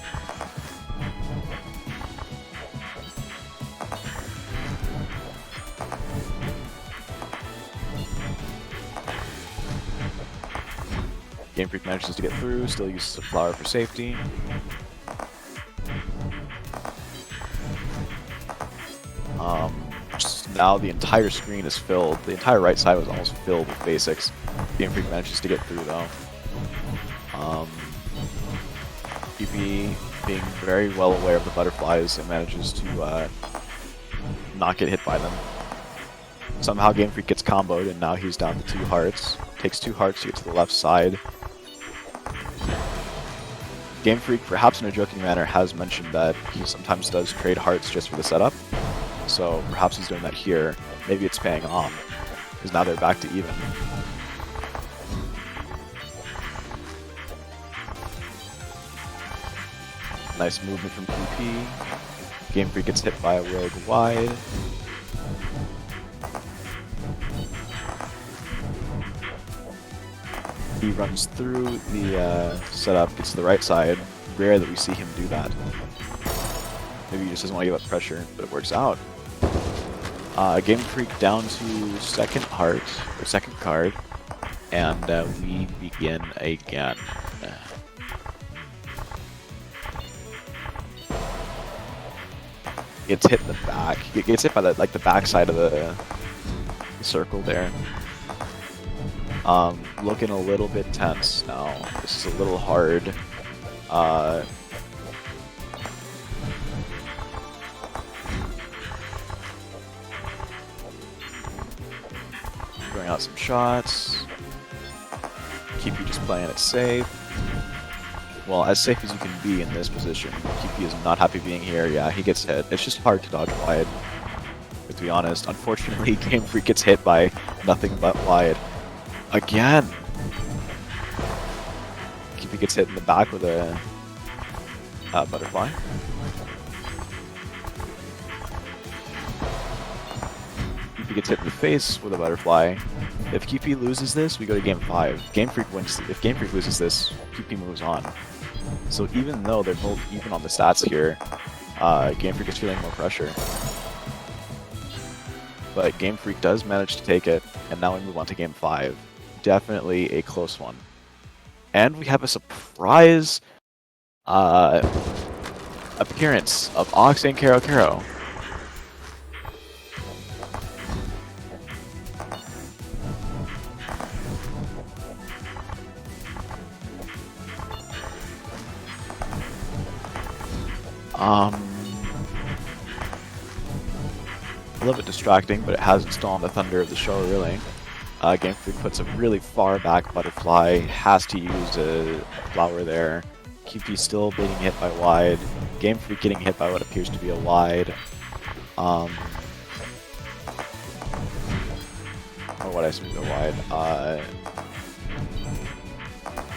Game Freak manages to get through, still uses the flower for safety. Just now the entire screen is filled. The entire right side was almost filled with basics. Game Freak manages to get through though. QP being very well aware of the butterflies and manages to not get hit by them. Somehow Game Freak gets comboed and now he's down to 2 hearts. Takes 2 hearts to get to the left side. Game Freak, perhaps in a joking manner, has mentioned that he sometimes does trade hearts just for the setup. So perhaps he's doing that here. Maybe it's paying off, because now they're back to even. Nice movement from QP. Game Freak gets hit by a rogue wide. He runs through the setup, gets to the right side. Rare that we see him do that. Maybe he just doesn't want to give up pressure, but it works out. Game Freak down to second heart, or second card, and we begin again. Gets hit in the back. He gets hit by the back side of the circle there. Looking a little bit tense now. This is a little hard. Throwing out some shots. Keep you just playing it safe. Well, as safe as you can be in this position. QP is not happy being here. Yeah, he gets hit. It's just hard to dodge wide. But to be honest, unfortunately, Game Freak gets hit by nothing but wide. Again! QP gets hit in the back with a butterfly. QP gets hit in the face with a butterfly. If QP loses this, we go to game 5. Game Freak wins. If Game Freak loses this, QP moves on. So even though they're both even on the stats here, Game Freak is feeling more pressure. But Game Freak does manage to take it, and now we move on to game 5. Definitely a close one. And we have a surprise appearance of Ox and Karo Karo. A little bit distracting, but it hasn't stolen the thunder of the show, really. Game Freak puts a really far back butterfly, has to use a flower there. QP still being hit by wide. Game Freak getting hit by what appears to be a wide. Or what I assume is a wide.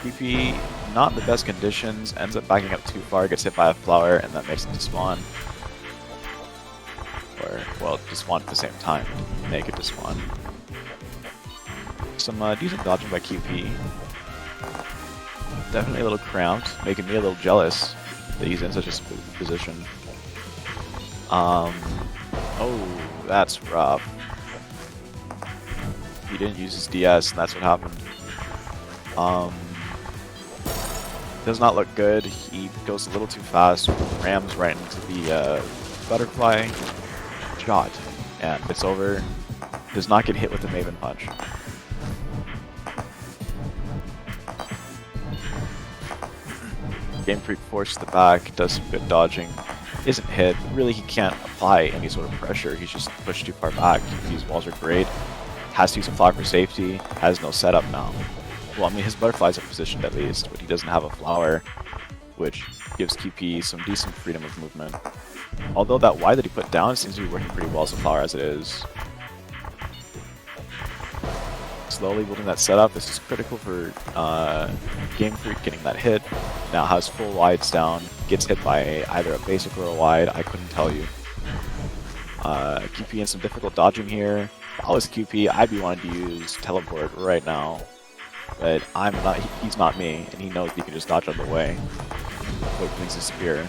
QP, not in the best conditions, ends up backing up too far, gets hit by a flower, and that makes it despawn. Or, well, despawn at the same time, make it despawn. Some decent dodging by QP. Definitely a little cramped, making me a little jealous that he's in such a smooth position. Oh, that's rough. He didn't use his DS, and that's what happened. Does not look good. He goes a little too fast, rams right into the butterfly shot, and it's over. Does not get hit with the Maven punch. Game Freak forces the back, does some good dodging, isn't hit. Really, he can't apply any sort of pressure. He's just pushed too far back. These walls are great. Has to use a flower for safety. Has no setup now. Well, I mean, his butterflies are positioned at least, but he doesn't have a flower, which gives QP some decent freedom of movement. Although that Y that he put down seems to be working pretty well as a flower as it is. Slowly building that setup. This is critical for Game Freak getting that hit. Now has full wides down. Gets hit by either a basic or a wide. I couldn't tell you. QP in some difficult dodging here. If I was QP, I'd be wanting to use teleport right now. But I'm not. He's not me, and he knows he can just dodge out of the way. Avoid things disappear.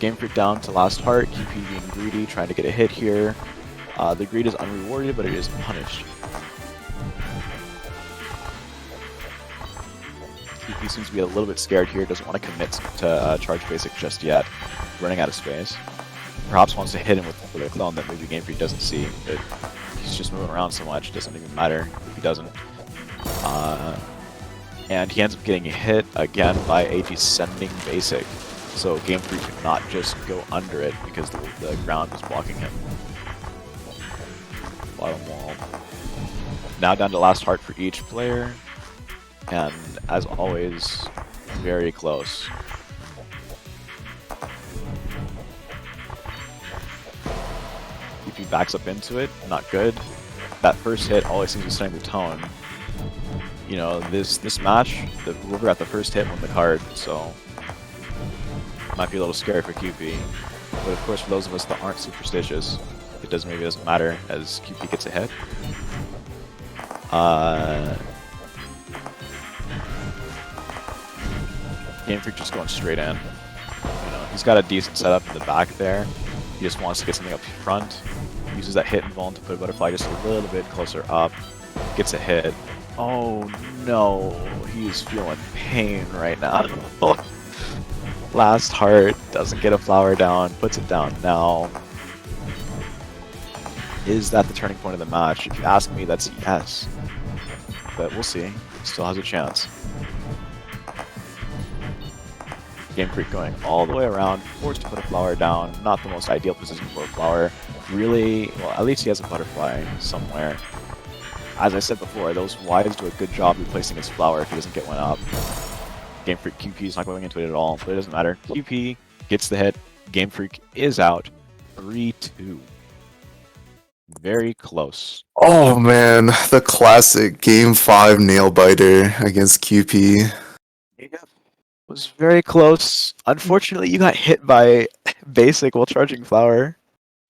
Game Freak down to last heart. QP being greedy, trying to get a hit here. The greed is unrewarded, but it is punished. QP seems to be a little bit scared here. Doesn't want to commit to charge basic just yet. Running out of space. Perhaps wants to hit him with a clone that maybe Game Freak doesn't see, but he's just moving around so much. It doesn't even matter if he doesn't. And he ends up getting hit again by a descending basic. So Game Freak could not just go under it because the ground was blocking him. Bottom wall. Now down to last heart for each player. And as always, very close. If he backs up into it, not good. That first hit always seems to be setting the tone. You know, this match, the whoever got the first hit won the card, so might be a little scary for QP. But of course, for those of us that aren't superstitious, maybe doesn't matter as QP gets a hit. Game Freak just going straight in. You know, he's got a decent setup in the back there. He just wants to get something up front. Uses that hit invuln to put a butterfly just a little bit closer up. Gets a hit. Oh no, he's feeling pain right now. Last heart, doesn't get a flower down, puts it down now. Is that the turning point of the match? If you ask me, that's yes. But we'll see. Still has a chance. Game Freak going all the way around, forced to put a flower down. Not the most ideal position for a flower. Really, well, at least he has a butterfly somewhere. As I said before, those wides do a good job replacing his flower if he doesn't get one up. Game Freak QP is not going into it at all, but it doesn't matter. QP gets the hit. Game Freak is out. 3-2. Very close. Oh man, the classic Game 5 nail biter against QP. Yeah. Was very close. Unfortunately, you got hit by basic while charging flower.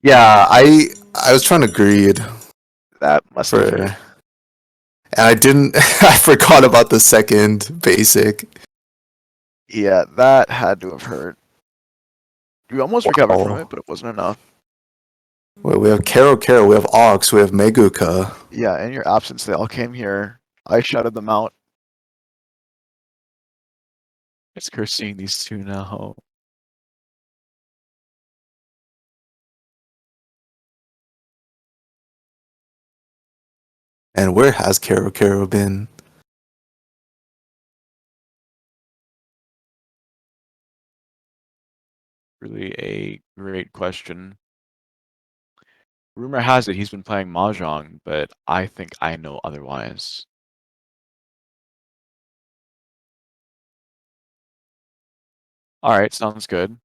Yeah, I was trying to greed That must have hurt. And I didn't. I forgot about the second basic. Yeah, that had to have hurt. You almost recovered from it, but it wasn't enough. Wait, we have Karo, we have Ox, we have Meguka. Yeah, in your absence, they all came here. I shouted them out. It's cursed seeing these two now. And where has Karo been? Really a great question. Rumor has it he's been playing Mahjong, but I think I know otherwise. Alright, sounds good.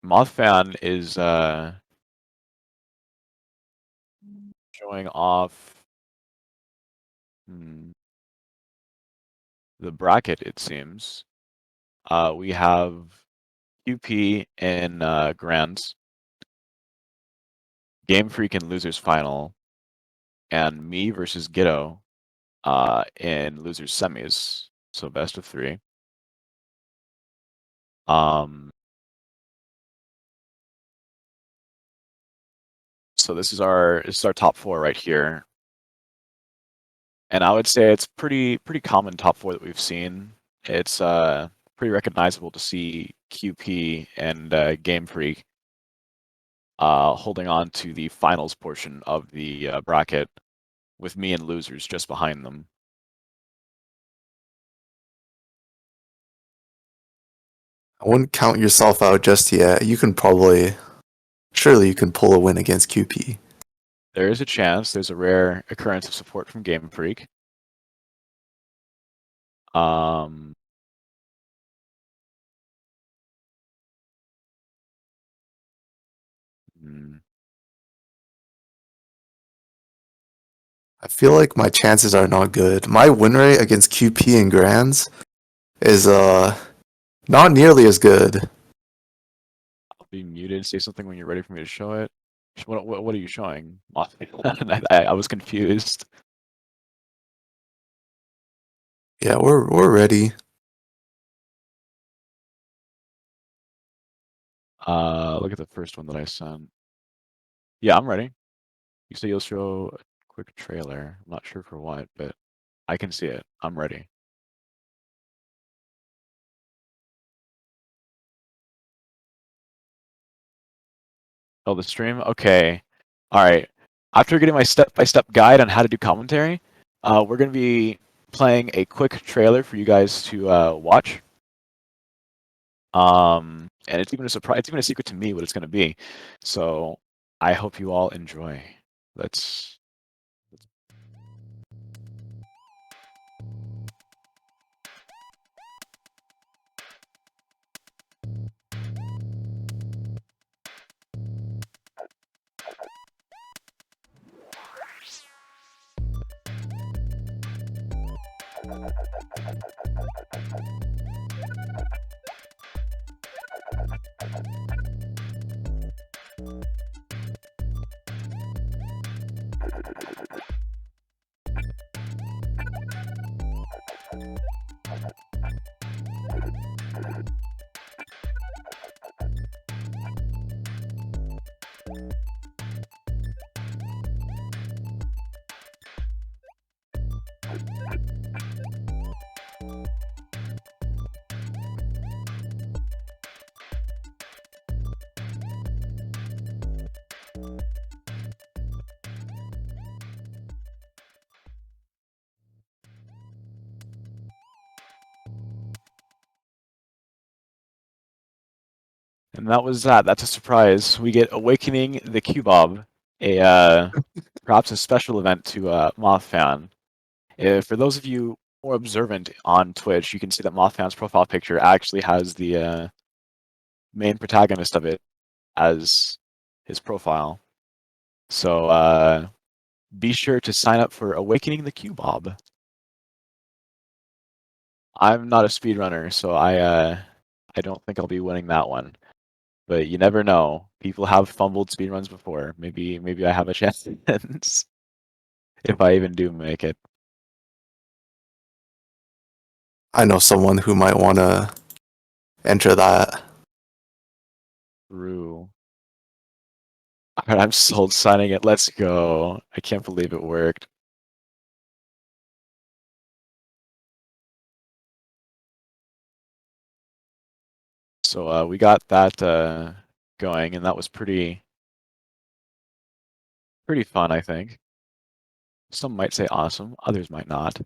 Mothfan is showing off the bracket, it seems. We have QP in Grands, Game Freak in Losers Final, and me versus Gitto in losers semis, so best of 3. Um, so this is our top 4 right here, and I would say it's pretty common top 4 that we've seen. It's pretty recognizable to see QP and Game Freak holding on to the finals portion of the bracket, with me and losers just behind them. I wouldn't count yourself out just yet. Surely you can pull a win against QP. There is a chance. There's a rare occurrence of support from Game Freak. Um, hmm, I feel like my chances are not good. My win rate against QP and Grands is not nearly as good. I'll be muted. Say something when you're ready for me to show it. What are you showing? I was confused. Yeah, we're ready. Look at the first one that I sent. Yeah, I'm ready. You say you'll show a quick trailer. I'm not sure for what, but I can see it. I'm ready. Oh, the stream? Okay. All right. After getting my step-by-step guide on how to do commentary, we're going to be playing a quick trailer for you guys to watch. And it's even a surprise. It's even a secret to me what it's going to be. So I hope you all enjoy. Let's. And that was that. That's a surprise. We get Awakening the Cubob, a perhaps a special event to Mothfan. For those of you more observant on Twitch, you can see that Mothfan's profile picture actually has the main protagonist of it as his profile. So be sure to sign up for Awakening the Cubob. I'm not a speedrunner, so I don't think I'll be winning that one. But you never know. People have fumbled speedruns before. Maybe I have a chance if I even do make it. I know someone who might want to enter that. True. Alright, I'm sold signing it. Let's go. I can't believe it worked. So we got that going, and that was pretty fun, I think. Some might say awesome, others might not.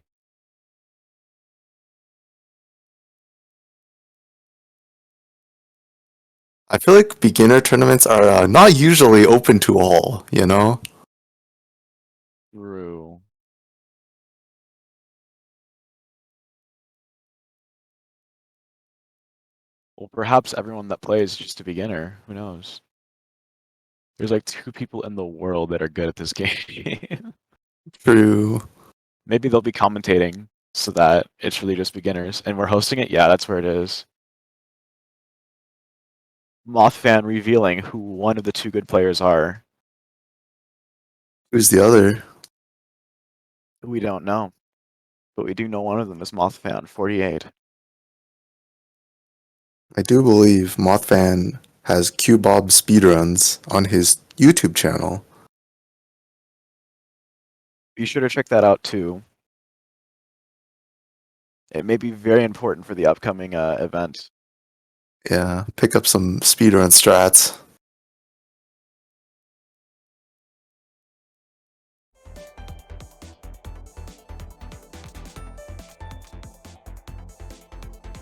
I feel like beginner tournaments are not usually open to all, you know? True. Well, perhaps everyone that plays is just a beginner. Who knows? There's like 2 people in the world that are good at this game. True. Maybe they'll be commentating so that it's really just beginners. And we're hosting it? Yeah, that's where it is. Mothfan revealing who one of the 2 good players are. Who's the other? We don't know. but we do know one of them is Mothfan 48. I do believe Mothfan has Q-Bob speedruns on his YouTube channel. Be sure to check that out too. It may be very important for the upcoming event. Yeah, pick up some speedrun strats.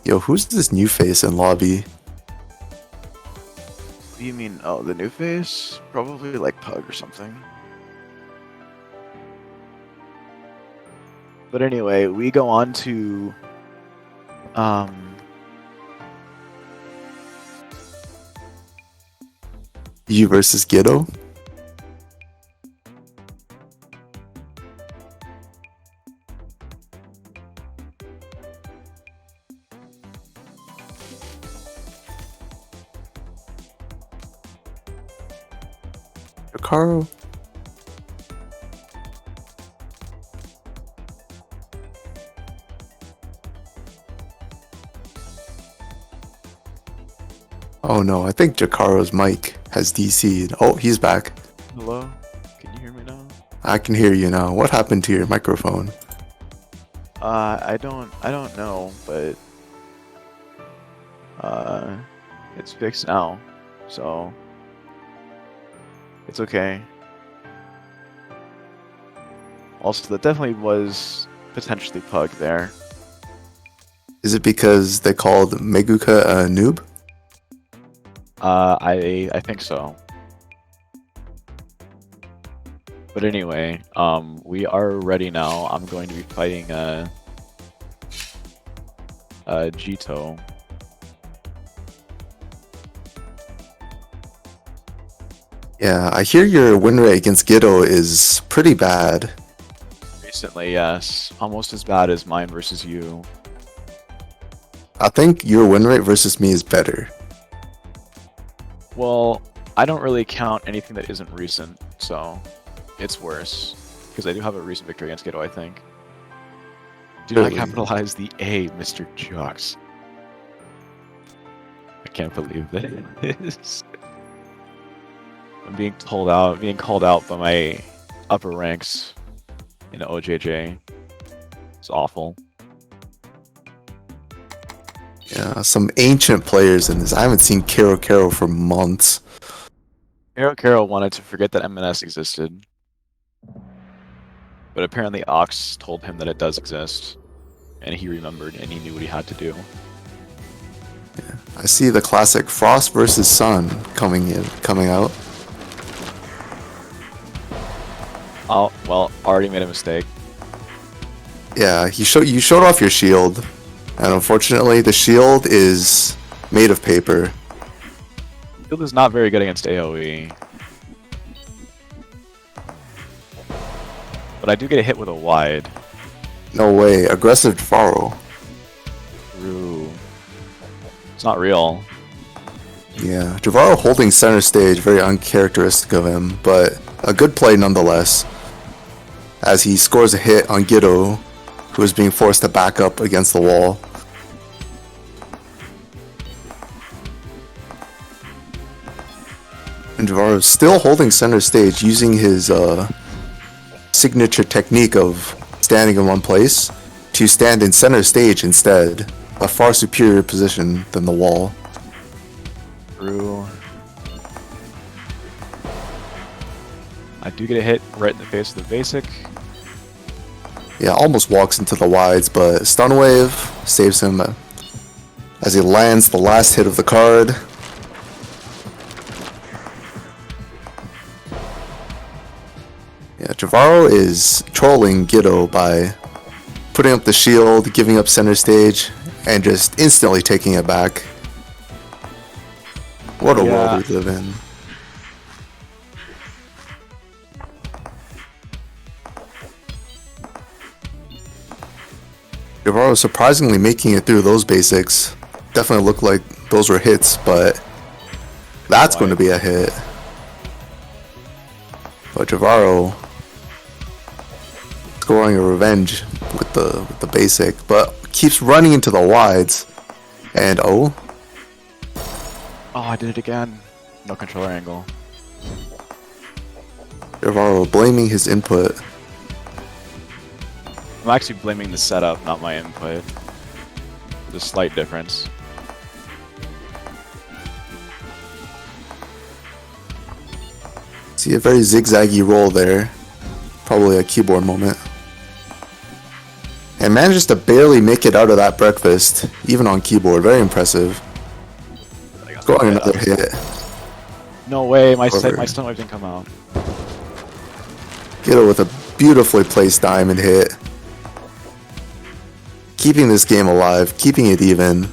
Yo, who's this new face in lobby? What do you mean? Oh, the new face? Probably like Pug or something. But anyway, we go on to You versus Ghetto? Hikaru? Oh no, I think Jakaro's mic has DC'd. Oh, he's back. hello? Can you hear me now? I can hear you now. What happened to your microphone? I don't know, but it's fixed now, so it's okay. Also, that definitely was potentially Pug there. Is it because they called Meguka a noob? I think so. But anyway, we are ready now. I'm going to be fighting Jito. Yeah, I hear your win rate against Ghetto is pretty bad. Recently, yes, almost as bad as mine versus you. I think your win rate versus me is better. Well, I don't really count anything that isn't recent, so it's worse. Because I do have a recent victory against Ghetto, I think. Do not Really? capitalize the A, Mr. Jocks. I can't believe this. I'm being called out by my upper ranks in OJJ. It's awful. Yeah, some ancient players in this. I haven't seen Kero for months. Kero wanted to forget that MNS existed. But apparently Ox told him that it does exist. And he remembered and he knew what he had to do. Yeah. I see the classic Frost versus Sun coming out. Oh, well, already made a mistake. Yeah, you showed off your shield. And unfortunately, the shield is made of paper. Shield is not very good against AoE. But I do get a hit with a wide. No way, aggressive Faro. True. It's not real. Yeah, Javaro holding center stage, very uncharacteristic of him, but a good play nonetheless. As he scores a hit on Ghetto, who is being forced to back up against the wall. And Javaro is still holding center stage using his signature technique of standing in one place to stand in center stage instead. A far superior position than the wall. True. I do get a hit right in the face of the basic. Yeah, almost walks into the wides, but stun wave saves him as he lands the last hit of the card. Yeah, Javaro is trolling Ghetto by putting up the shield, giving up center stage, and just instantly taking it back. What a world we live in. Javaro surprisingly making it through those basics. Definitely looked like those were hits, but that's going to be a hit. But Javaro scoring a revenge with the basic, but keeps running into the wides. And oh, Oh, I did it again. No controller angle. Jivaro blaming his input. I'm actually blaming the setup, not my input. There's a slight difference. See a very zigzaggy roll there. Probably a keyboard moment. And manages to barely make it out of that breakfast, even on keyboard. Very impressive. Going another hit. No way, my Over. stun wave didn't come out. Ghetto with a beautifully placed diamond hit. Keeping this game alive, keeping it even.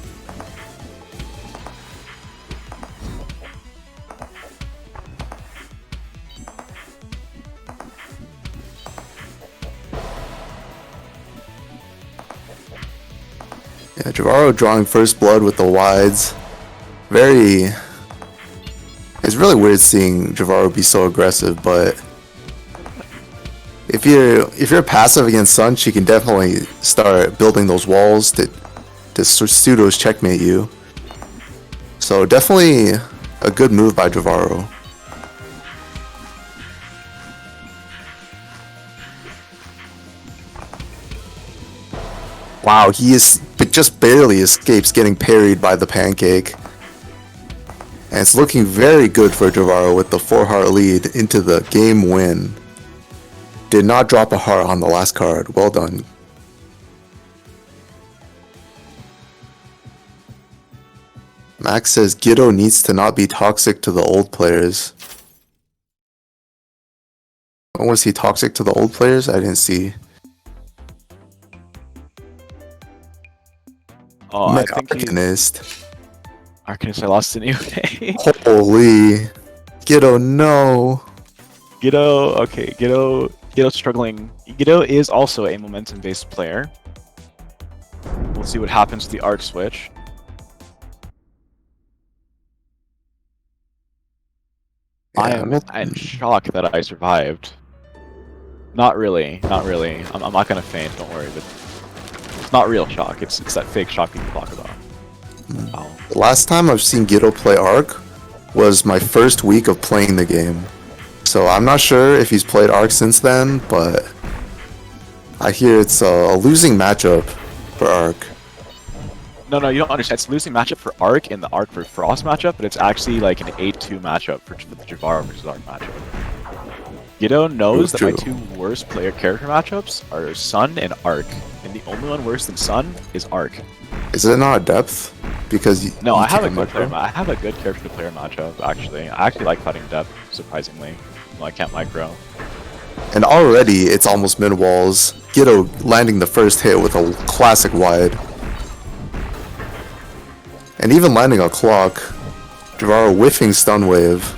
Yeah, Jivaro drawing first blood with the wides. Very... It's really weird seeing Jivaro be so aggressive, but... If you're passive against Sun, she can definitely start building those walls to pseudos checkmate you. So definitely a good move by Jivaro. Wow, he is just barely escapes getting parried by the pancake. And it's looking very good for Jivaro with the 4-heart lead into the game win. Did not drop a heart on the last card. Well done. Max says Ghetto needs to not be toxic to the old players. When was he toxic to the old players? I didn't see. Oh, I think he's... Arcanist. Arcanist, I lost anyway. Holy. Ghetto, no. Ghetto, okay, Ghetto's struggling. Ghetto is also a momentum-based player. We'll see what happens to the arc switch. Yeah, I am in shock that I survived. Not really, not really. I'm not gonna faint, don't worry, but it's not real shock. It's that fake shock people talk about. Oh. The last time I've seen Ghetto play Arc was my first week of playing the game. So I'm not sure if he's played Arc since then, but I hear it's a losing matchup for Arc. No, you don't understand. It's a losing matchup for Arc in the Arc for Frost matchup, but it's actually like an 8-2 matchup for the Jivaro versus Arc matchup. Ghetto knows that my two worst character matchups are Sun and Arc, and the only one worse than Sun is Arc. Is it not Depth? Because no, I have a good player. I have a good character to player matchup. Actually, I actually like fighting Depth. Surprisingly, no, I can't micro. And already it's almost mid walls. Ghetto landing the first hit with a classic wide, and even landing a clock. Jivaro whiffing stun wave.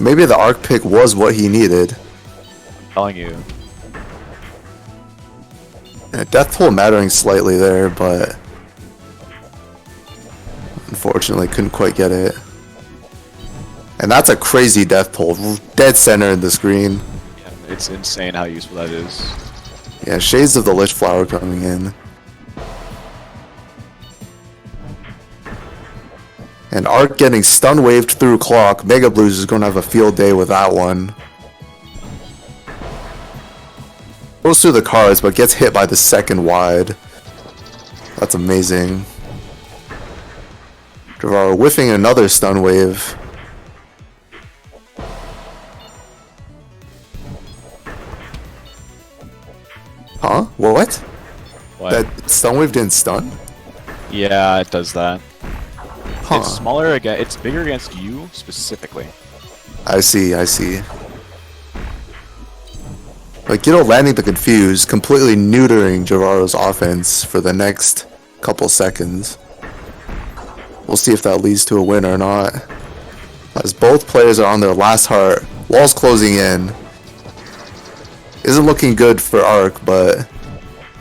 Maybe the Arc pick was what he needed. I'm telling you. Yeah, death toll mattering slightly there, but unfortunately couldn't quite get it. And that's a crazy death toll, dead center in the screen. Yeah, it's insane how useful that is. Yeah, Shades of the Lich Flower coming in. And Arc getting stun waved through clock. Mega Blues is going to have a field day with that one. Goes through the cards, but gets hit by the second wide. That's amazing. Jivaro whiffing another stun wave. Huh? What? What? That stun wave didn't stun? Yeah, it does that. Huh. It's smaller again. It's bigger against you specifically. I see, I see. Like, Ghetto landing the confuse, completely neutering Jivaro's offense for the next couple seconds. We'll see if that leads to a win or not. As both players are on their last heart, walls closing in. Isn't looking good for Arc, but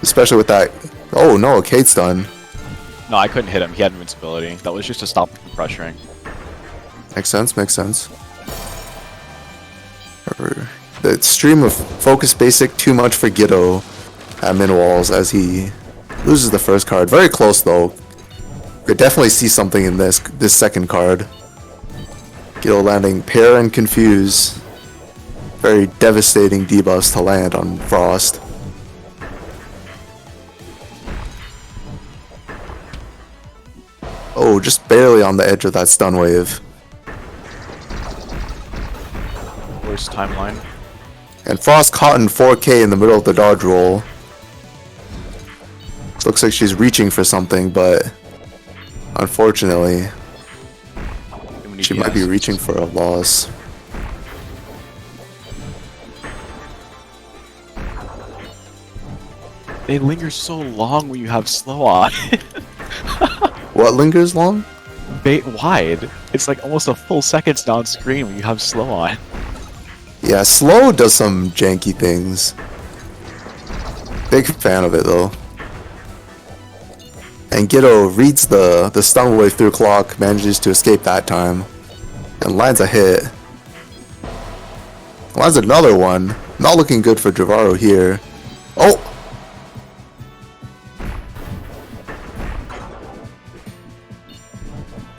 especially with that. Oh no, a Kate stun. No, I couldn't hit him. He had invincibility. That was just to stop him from pressuring. Makes sense, makes sense. The stream of Focus Basic too much for Ghetto. at min walls as he loses the first card. Very close though. Could definitely see something in this second card. Gil landing pair and confuse. Very devastating debuffs to land on Frost. Oh, just barely on the edge of that stun wave. Worst timeline. And Frost caught in 4K in the middle of the dodge roll. Looks like she's reaching for something, but unfortunately, she might be reaching for a loss. They linger so long when you have slow on. What lingers long? Bait wide. It's like almost a full second down screen when you have slow on. Yeah, slow does some janky things. Big fan of it though. And Giddo reads the stun wave through clock, manages to escape that time, and lands a hit. Lands another one. Not looking good for Javaro here. Oh!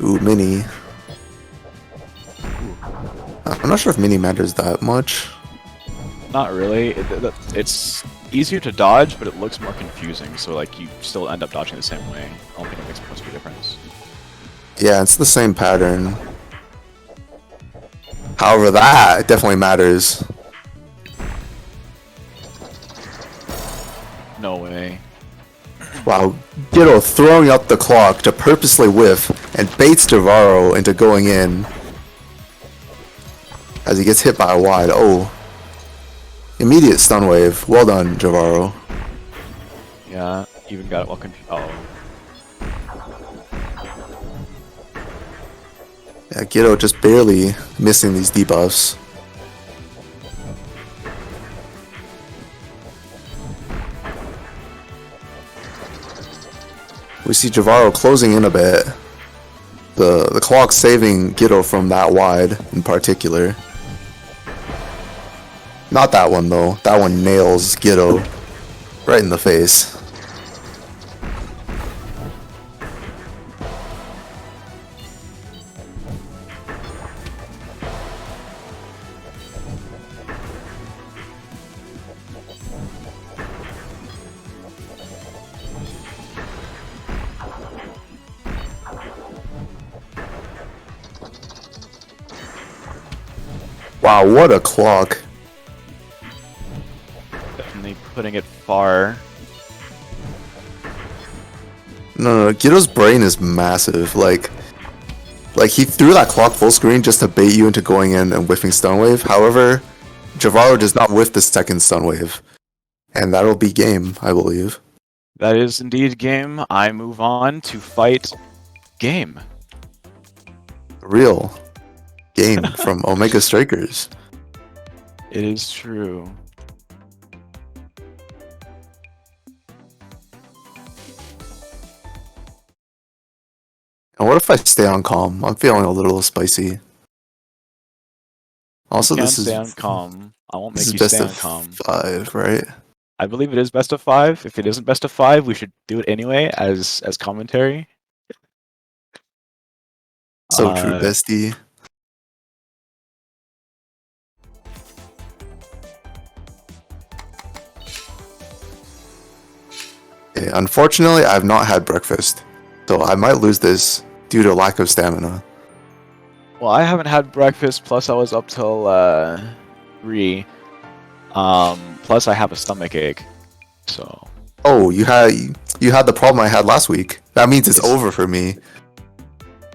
Ooh, mini. I'm not sure if mini matters that much. Not really. It's easier to dodge, but it looks more confusing, so like you still end up dodging the same way. I don't think it makes much of a difference. Yeah, it's the same pattern. However, that definitely matters. No way. Wow, Giddo throwing up the clock to purposely whiff and baits Javaro into going in as he gets hit by a wide. Oh. Immediate stun wave. Well done, Javaro. Yeah, even got it while oh. Yeah, Giddo just barely missing these debuffs. We see Javaro closing in a bit. The clock saving Giddo from that wide in particular. Not that one though. That one nails Giddo right in the face. Wow, what a clock. Definitely putting it far. No, Giddo's brain is massive. Like he threw that clock full screen just to bait you into going in and whiffing stun wave. However, Javaro does not whiff the second stun wave. And that'll be game, I believe. That is indeed game. I move on to fight game. Real game from Omega Strikers. It is true. And what if I stay on calm? I'm feeling a little spicy. Also, You this can is stay on calm. I won't make this is you best stay on of calm. 5, right? I believe it is best of 5. If it isn't best of 5, we should do it anyway as commentary. So true, bestie. Okay, unfortunately, I have not had breakfast, so I might lose this due to lack of stamina. Well, I haven't had breakfast. Plus, I was up till 3. Plus, I have a stomach ache. So. Oh, you had the problem I had last week. That means it's over for me.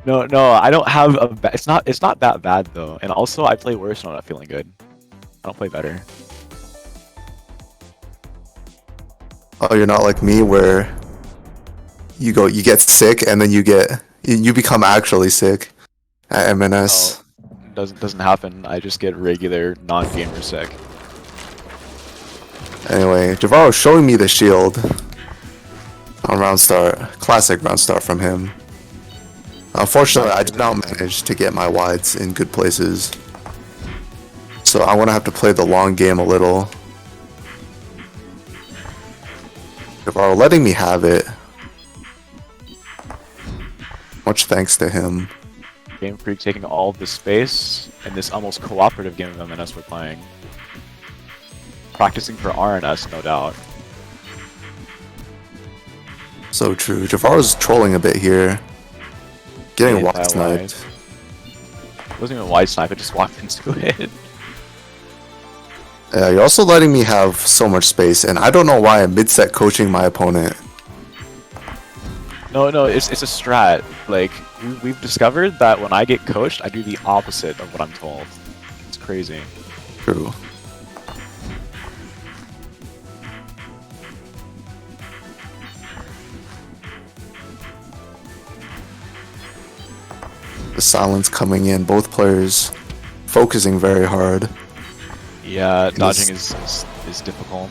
No, I don't have a. It's not that bad though. And also, I play worse when I'm not feeling good. I don't play better. Oh, you're not like me where you get sick and then you become actually sick at MNS. Oh, doesn't happen. I just get regular non-gamer sick. Anyway, Javaro showing me the shield on round start. Classic round start from him. Unfortunately, I did not manage to get my wides in good places. So I'm gonna have to play the long game a little. Javaро letting me have it. Much thanks to him. Game Freak taking all of the space in this almost cooperative game of MNS we're playing. Practicing for RNS, no doubt. So true. Javaro's trolling a bit here. Getting Yeah, wide wide. sniped. It wasn't even wide snipe, I just walked into it. Yeah, you're also letting me have so much space, and I don't know why I'm mid-set coaching my opponent. No, it's a strat. Like, we've discovered that when I get coached, I do the opposite of what I'm told. It's crazy. True. The silence coming in, both players focusing very hard. Yeah, dodging is difficult.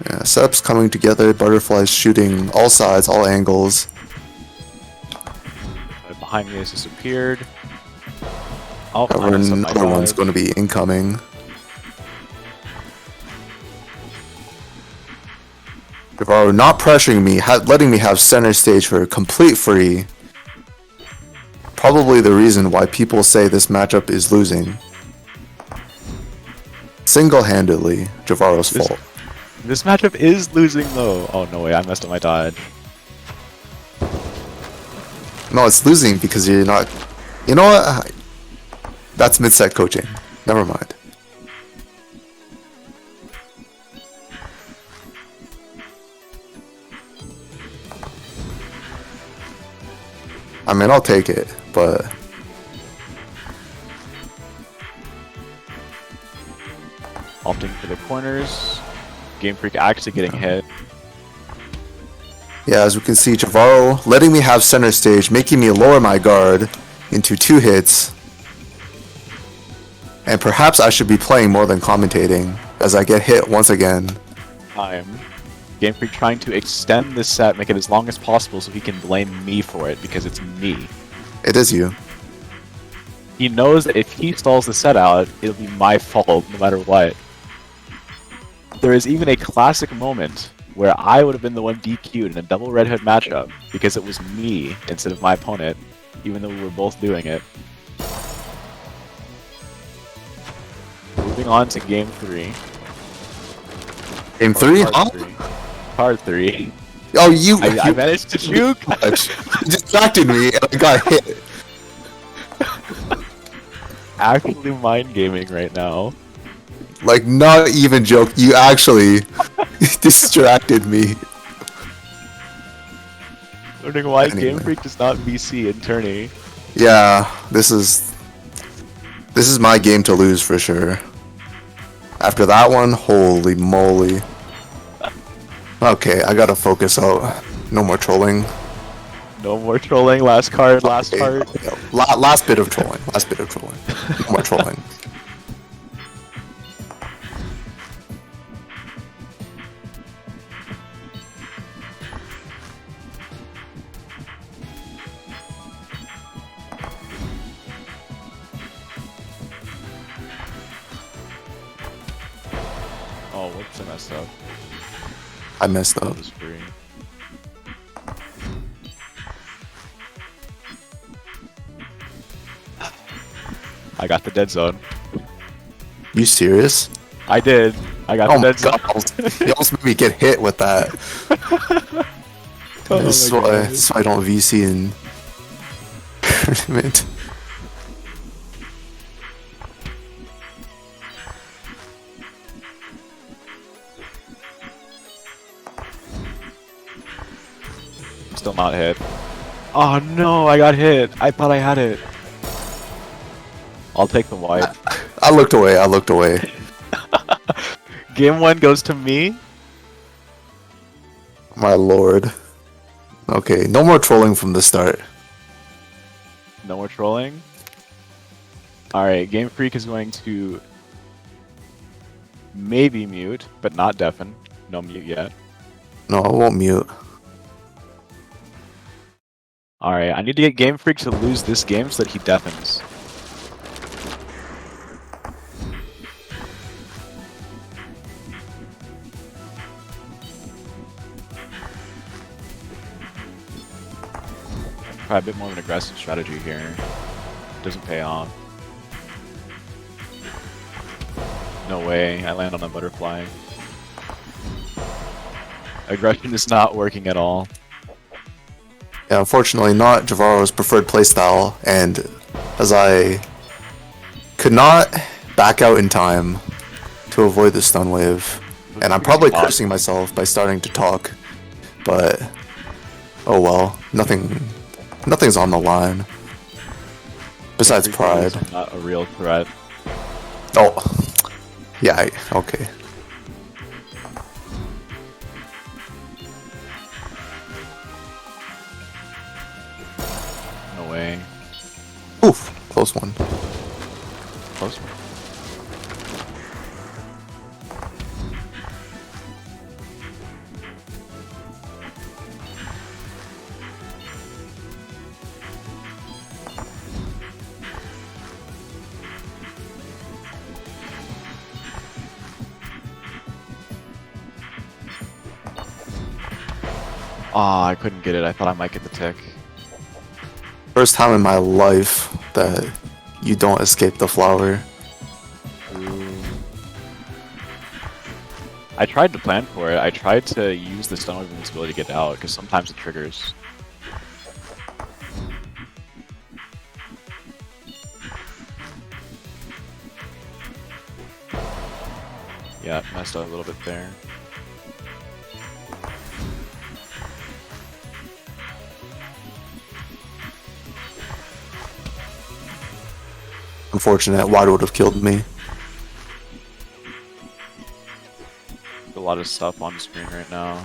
Yeah, setups coming together, butterflies shooting all sides, all angles. Behind me has disappeared. Oh, I However, messed up my another one's dodge. going to be incoming. Javaro not pressuring me, letting me have center stage for complete free. Probably the reason why people say this matchup is losing. Single-handedly, Javaro's fault. This matchup is losing though. Oh no way, I messed up my dodge. No, it's losing because you're not... You know what? That's mid-set coaching. Never mind. I mean, I'll take it, but... Opting for the corners. Game Freak actually getting hit. Yeah, as we can see, Javaro letting me have center stage, making me lower my guard into 2 hits. And perhaps I should be playing more than commentating, as I get hit once again. Game Freak trying to extend this set, make it as long as possible so he can blame me for it, because it's me. It is you. He knows that if he stalls the set out, it'll be my fault no matter what. There is even a classic moment where I would have been the one DQ'd in a double red hood matchup because it was me instead of my opponent, even though we were both doing it. Moving on to game 3. Game 3? Card Huh? 3. Card 3. Oh, you... I managed to juke! You distracted me and I got hit. Actually mind gaming right now. Like, not even joke. You actually distracted me. Wondering why Anyway. Game Freak does not VC in tourney. Yeah, this is my game to lose for sure. After that one, holy moly. Okay, I gotta focus out. No more trolling. No more trolling, last card, last Okay, card. last bit of trolling. Last bit of trolling. No more trolling. Oh, whoops, I messed up. I messed That up. was free. I got the dead zone. You serious? I did. I got Oh the my dead zone. god. You almost made me get hit with that. Oh This is my why, God. this is why I don't VC in tournament. Still not hit. Oh no, I got hit. I thought I had it. I'll take the white. I looked away, I looked away. Game 1 goes to me. My lord. Okay, no more trolling from the start. No more trolling. Alright, Game Freak is going to maybe mute, but not deafen. No mute yet. No, I won't mute. Alright, I need to get Game Freak to lose this game so that he deafens. try a bit more of an aggressive strategy here. Doesn't pay off. No way, I land on a butterfly. Aggression is not working at all. Yeah, unfortunately not Javaro's preferred playstyle, and as I could not back out in time to avoid the stun wave, and I'm probably cursing myself by starting to talk, but oh well, nothing's on the line. Besides pride. I'm not a real threat. Oh, yeah, okay. No way. Oof, close one. Close one. Ah, I couldn't get it. I thought I might get the tick. First time in my life that you don't escape the flower. Ooh. I tried to plan for it. I tried to use the stun wave invincibility to get out, because sometimes it triggers. Yeah, messed up a little bit there. Unfortunate, Wide would have killed me. A lot of stuff on screen right now.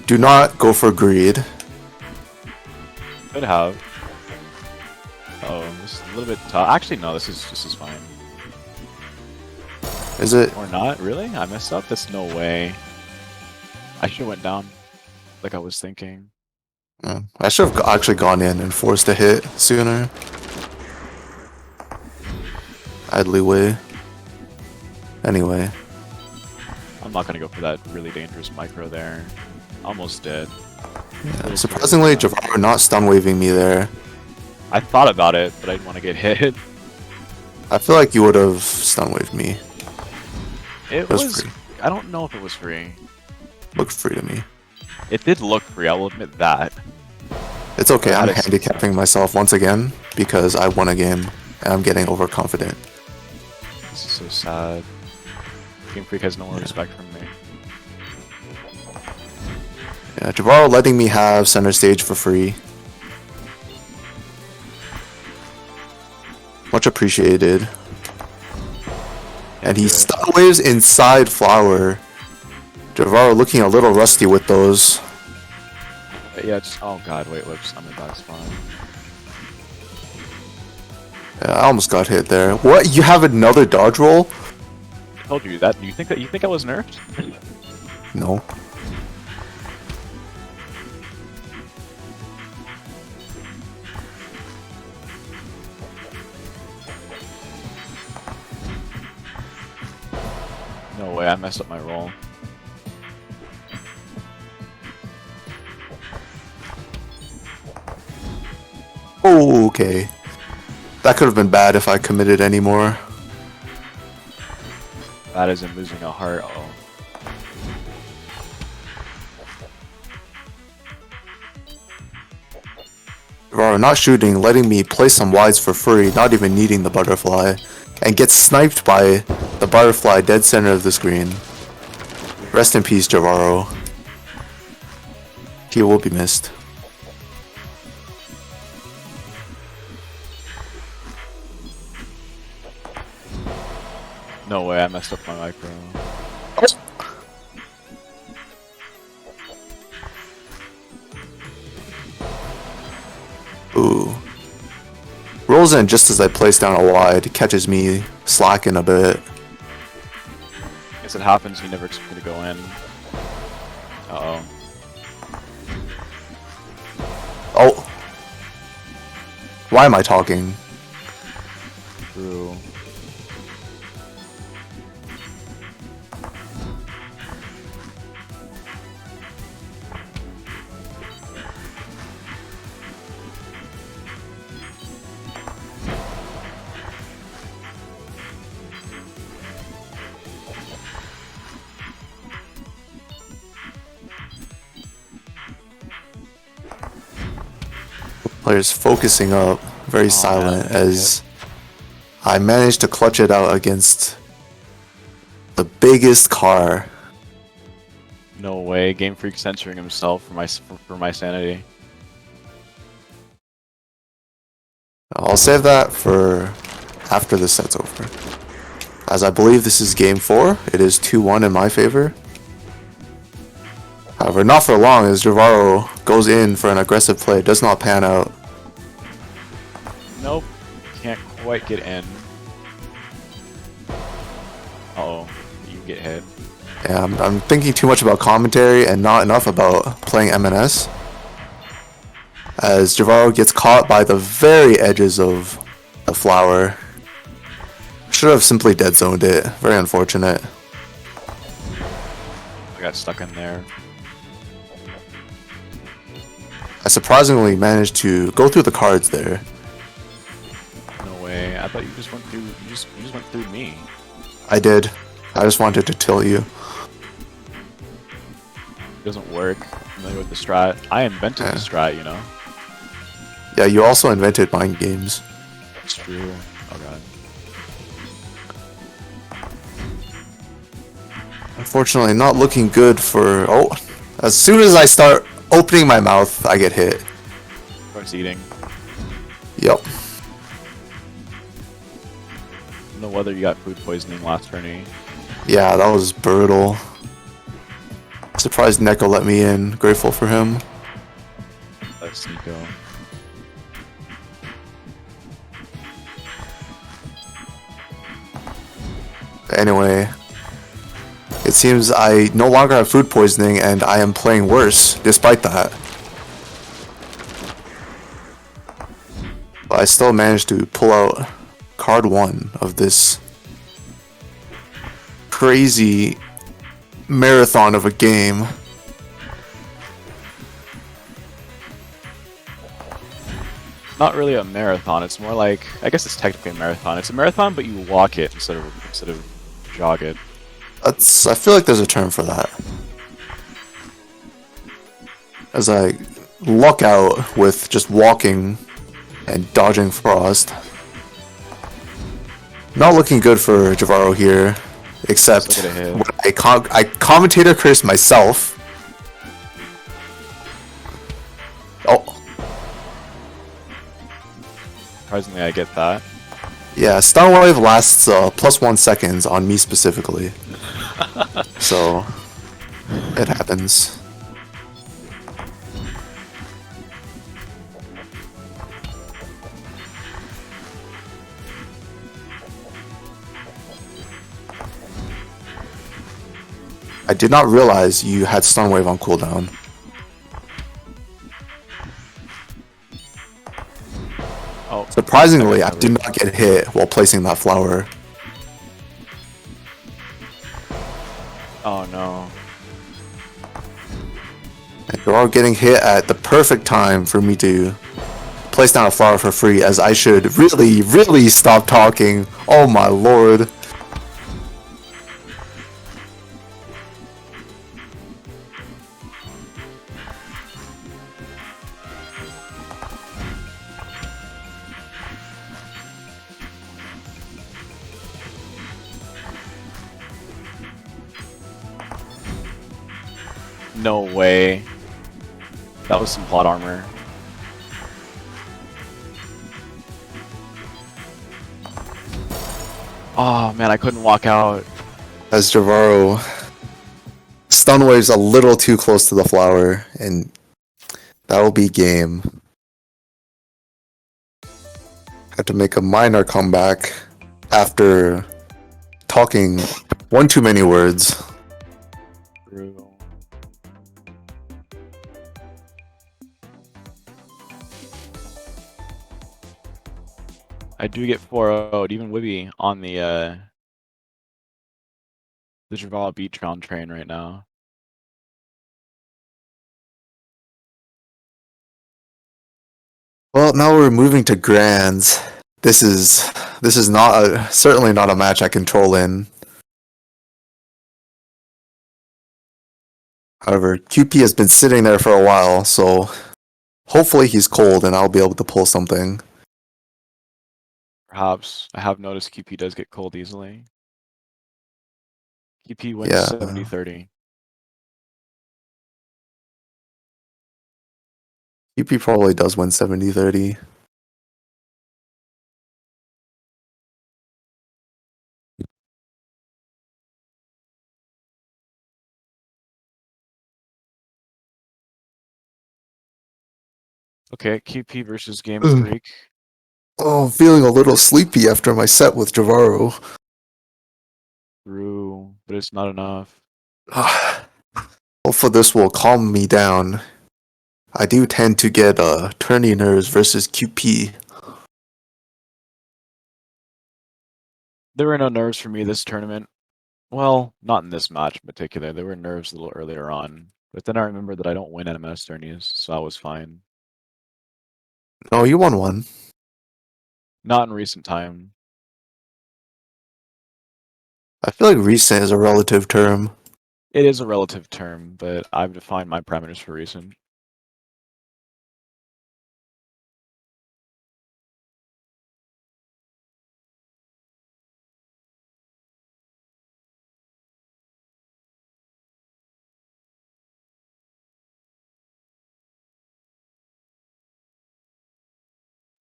Do not go for greed. Could have. Oh, this is a little bit tough. Actually, no, this is fine. Is it? Or not? Really? I messed up? That's no way. I should have went down like I was thinking. I should have actually gone in and forced a hit sooner. I had leeway. Anyway. I'm not gonna go for that really dangerous micro there. Almost dead. Yeah, surprisingly, Javaro not stun waving me there. I thought about it, but I didn't want to get hit. I feel like you would have stun waved me. It was free. I don't know if it was free. Looked free to me. It did look free, I will admit that. It's okay, I'm handicapping myself once again because I won a game and I'm getting overconfident. This is so sad. Game Freak has no more respect from me. Yeah, Javaro letting me have center stage for free. Much appreciated. And he stun waves inside flower. Javaro looking a little rusty with those. Yeah, just oh god, wait, whoops, I'm in back spawn. Yeah, I almost got hit there. What? You have another dodge roll? I told you that. You think I was nerfed? No. No way, I messed up my roll. Oh, okay. That could have been bad if I committed any more. That isn't losing a heart. Oh. Javaro not shooting, letting me play some wides for free, not even needing the butterfly, and gets sniped by the butterfly dead center of the screen. Rest in peace, Javaro. He will be missed. No way, I messed up my micro. Ooh. Rolls in just as I place down a wide, catches me slacking a bit. As it happens, you never expect me to go in. Uh-oh. Oh. Why am I talking? True. Players focusing up, very Oh man, silent I'm getting as I managed to clutch it out against the biggest car. hit. No way. Game Freak censoring himself for my sanity. I'll save that for after the set's over. As I believe this is game 4, it is 2-1 in my favor. However, not for long as Javaro goes in for an aggressive play. It does not pan out. Nope. Can't quite get in. Uh-oh. You get hit. Yeah, I'm thinking too much about commentary and not enough about playing MNS. As Javaro gets caught by the very edges of the flower. Should have simply dead zoned it. Very unfortunate. I got stuck in there. I surprisingly managed to go through the cards there. No way. I thought you just went through. You just went through me. I did. I just wanted to tilt you. It doesn't work. Familiar with the strat? I invented the strat. You know. Yeah, you also invented mind games. That's true. Oh god. Unfortunately, not looking good for... Oh, as soon as I start opening my mouth, I get hit. Starts eating. Yep. I don't know whether you got food poisoning last tourney. Yeah, that was brutal. Surprised Neko let me in. Grateful for him. That's Nico. Anyway, it seems I no longer have food poisoning and I am playing worse despite that. But I still managed to pull out card 1 of this crazy marathon of a game. Not really a marathon. It's more like, I guess it's technically a marathon. It's a marathon, but you walk it instead of jog it. I feel like there's a term for that. As I luck out with just walking and dodging frost. Not looking good for Javaro here, except Still get a hit. when I commentator curse myself. Oh, Surprisingly, I get that. yeah, stun wave lasts +1 seconds on me specifically. So, it happens. I did not realize you had stun wave on cooldown. Oh, Surprisingly, I did not get hit while placing that flower. oh no. And you're all getting hit at the perfect time for me to place down a flower for free, as I should really, really stop talking. Oh my lord. No way. That was some plot armor. Oh man, I couldn't walk out. As Javaro stun waves a little too close to the flower, and that'll be game. Had to make a minor comeback after talking one too many words. Brutal. I do get 4-0'd, even Wibby on the Javala Beachground train right now. Well, now we're moving to grands. This is certainly not a match I control in. However, QP has been sitting there for a while, so Hopefully he's cold and I'll be able to pull something. Perhaps. I have noticed QP does get cold easily. QP wins Yeah. 70-30. UP probably does win 70-30. Okay, QP versus Game Freak. Oh, I'm feeling a little sleepy after my set with Javaro. True, but it's not enough. Hopefully this will calm me down. I do tend to get tourney nerves versus QP. There were no nerves for me this tournament. Well, not in this match in particular. There were nerves a little earlier on. But then I remembered that I don't win NMS tourneys, so I was fine. Oh, you won one. Not in recent time. I feel like recent is a relative term. It is a relative term, but I've defined my parameters for recent.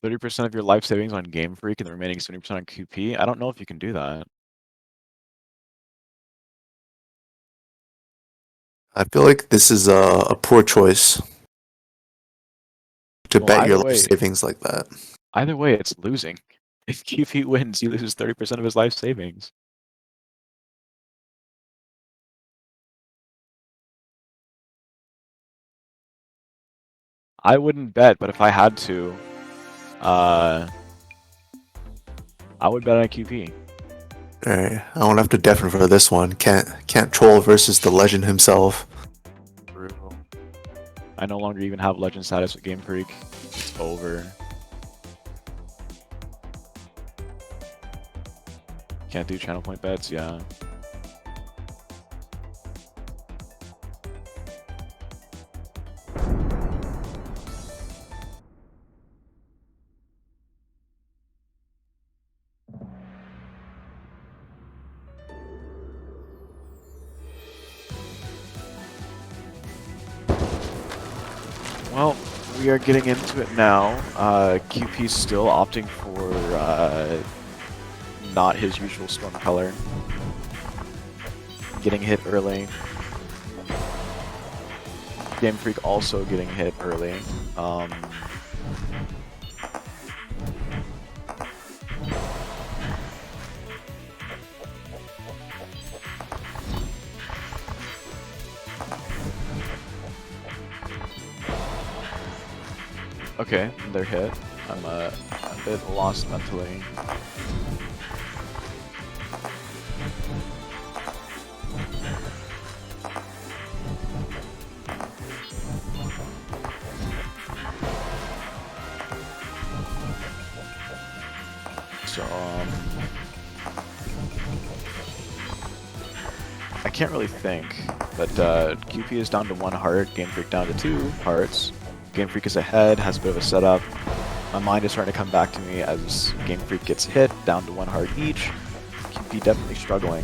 %30 of your life savings on Game Freak and the remaining 70% on QP. I don't know if you can do that. I feel like this is a poor choice to Well, bet your life savings like that. either way, it's losing. If QP wins, he loses 30% of his life savings. I wouldn't bet, but if I had to, I would bet on QP. Alright, I won't have to deafen for this one. Can't troll versus the legend himself. True. I no longer even have legend status with Game Freak. It's over. Can't do channel point bets, yeah. Well, we are getting into it now. QP's still opting for not his usual storm color. Getting hit early. Game Freak also getting hit early. Okay, they're hit. I'm a bit lost mentally. So, I can't really think, but QP is down to 1 heart, Game Freak down to 2 hearts. Game Freak is ahead, has a bit of a setup. My mind is starting to come back to me as Game Freak gets hit, down to 1 heart each. QP definitely struggling.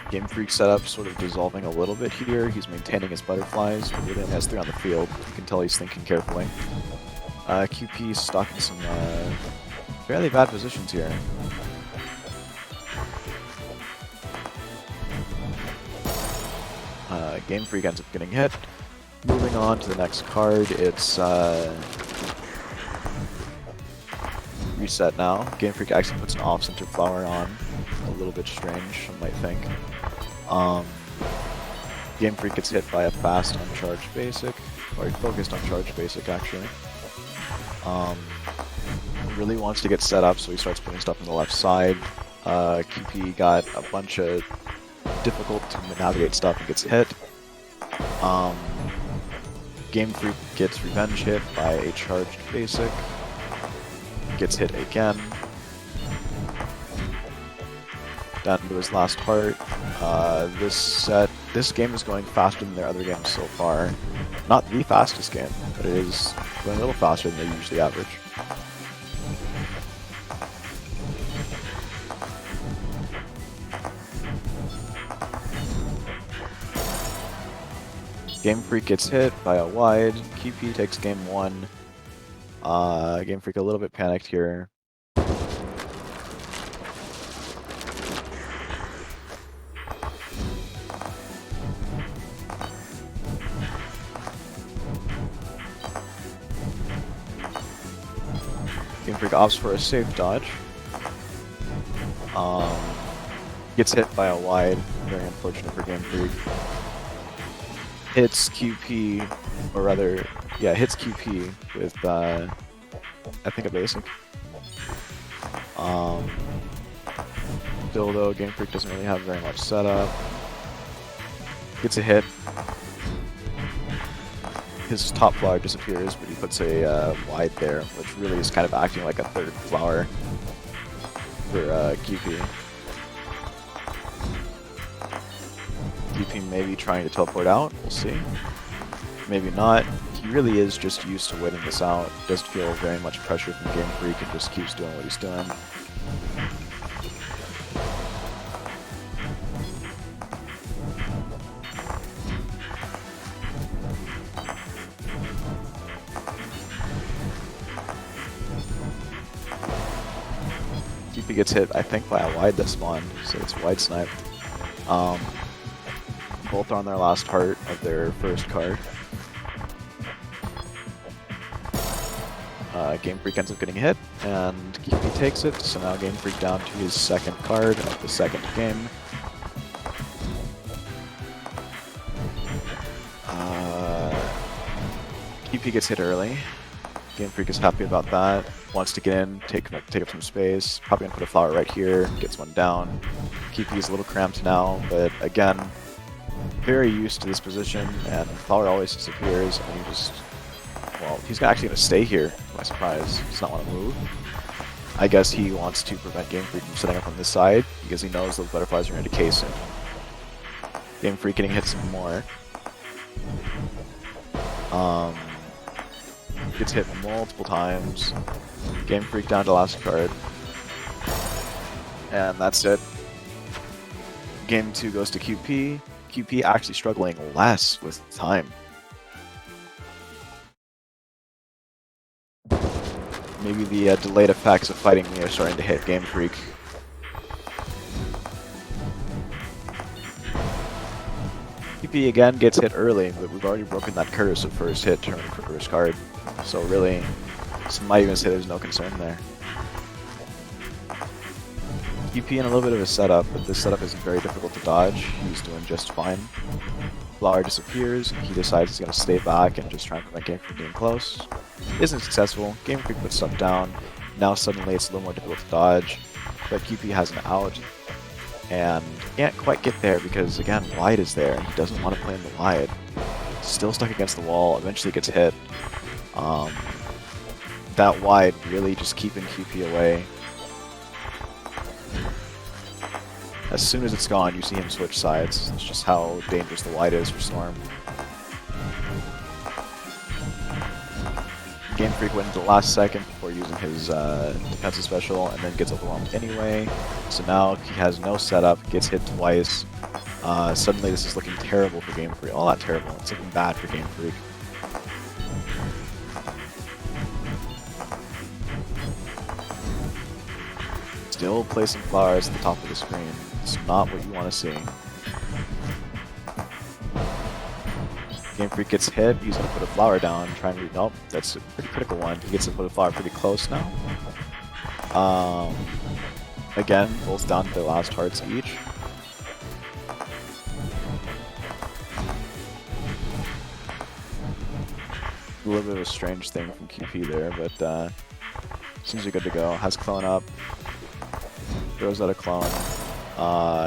Game Freak setup sort of dissolving a little bit here. He's maintaining his butterflies, but really only has 3 on the field. You can tell he's thinking carefully. QP is stuck in some fairly bad positions here. Game Freak ends up getting hit. Moving on to the next card, it's reset now. Game Freak actually puts an off-center flower on. A little bit strange, some might think. Game Freak gets hit by a fast uncharged basic, or focused uncharged basic actually. Really wants to get set up, so he starts putting stuff on the left side. QP got a bunch of difficult to navigate stuff and gets hit. Game Freak gets revenge hit by a charged basic. Gets hit again. down to his last heart. This game is going faster than their other games so far. Not the fastest game, but it is going a little faster than they usually average. Game Freak gets hit by a wide. QP takes game 1. Game Freak a little bit panicked here. Game Freak opts for a safe dodge. Gets hit by a wide. Very unfortunate for Game Freak. Hits QP, or rather, yeah, hits QP with, I think a basic. Still though, Game Freak doesn't really have very much setup. Gets a hit. His top flower disappears, but he puts a wide there, which really is kind of acting like a third flower for QP. QP may be trying to teleport out, we'll see. Maybe not. He really is just used to waiting this out. Doesn't feel very much pressure from Game Freak and just keeps doing what he's doing. QP gets hit, I think, by a wide that spawned, so it's wide snipe. Both are on their last heart of their first card. Game Freak ends up getting hit, and QP takes it, so now Game Freak down to his second card of the second game. QP gets hit early. Game Freak is happy about that. Wants to get in, take up some space. Probably gonna put a flower right here. Gets one down. QP is a little cramped now, but again, very used to this position, and flower always disappears, and he just, well, he's actually gonna stay here. To my surprise, he does not want to move. I guess he wants to prevent Game Freak from setting up on this side because he knows those butterflies are going to case him. Game Freak getting hit some more. Gets hit multiple times. Game Freak down to last card. And that's it. Game 2 goes to QP. QP actually struggling less with time. Maybe the delayed effects of fighting me are starting to hit Game Freak. QP again gets hit early, but we've already broken that curse of first hit turn first card. So really, might even say there's no concern there. QP in a little bit of a setup, but this setup isn't very difficult to dodge. He's doing just fine. Flower disappears, he decides he's going to stay back and just try and prevent Game Freak getting close. Isn't successful, Game Freak puts stuff down. Now suddenly it's a little more difficult to dodge, but QP has an out. And can't quite get there because, again, wide is there, and he doesn't want to play in the wide. Still stuck against the wall, eventually gets hit. That wide really just keeping QP away. As soon as it's gone, you see him switch sides. It's just how dangerous the wide is for Storm. Game Freak went into the last second before using his defensive special, and then gets overwhelmed anyway. So now he has no setup, gets hit twice. Suddenly this is looking terrible for Game Freak. Oh, not terrible, it's looking bad for Game Freak. Still placing flowers at the top of the screen. It's not what you want to see. Game Freak gets hit, he's going to put a flower down, try and nope, that's a pretty critical one. He gets to put a flower pretty close now. Again, both down to their last hearts each. A little bit of a strange thing from QP there, but seems to be good to go. Has clone up, throws out a clone.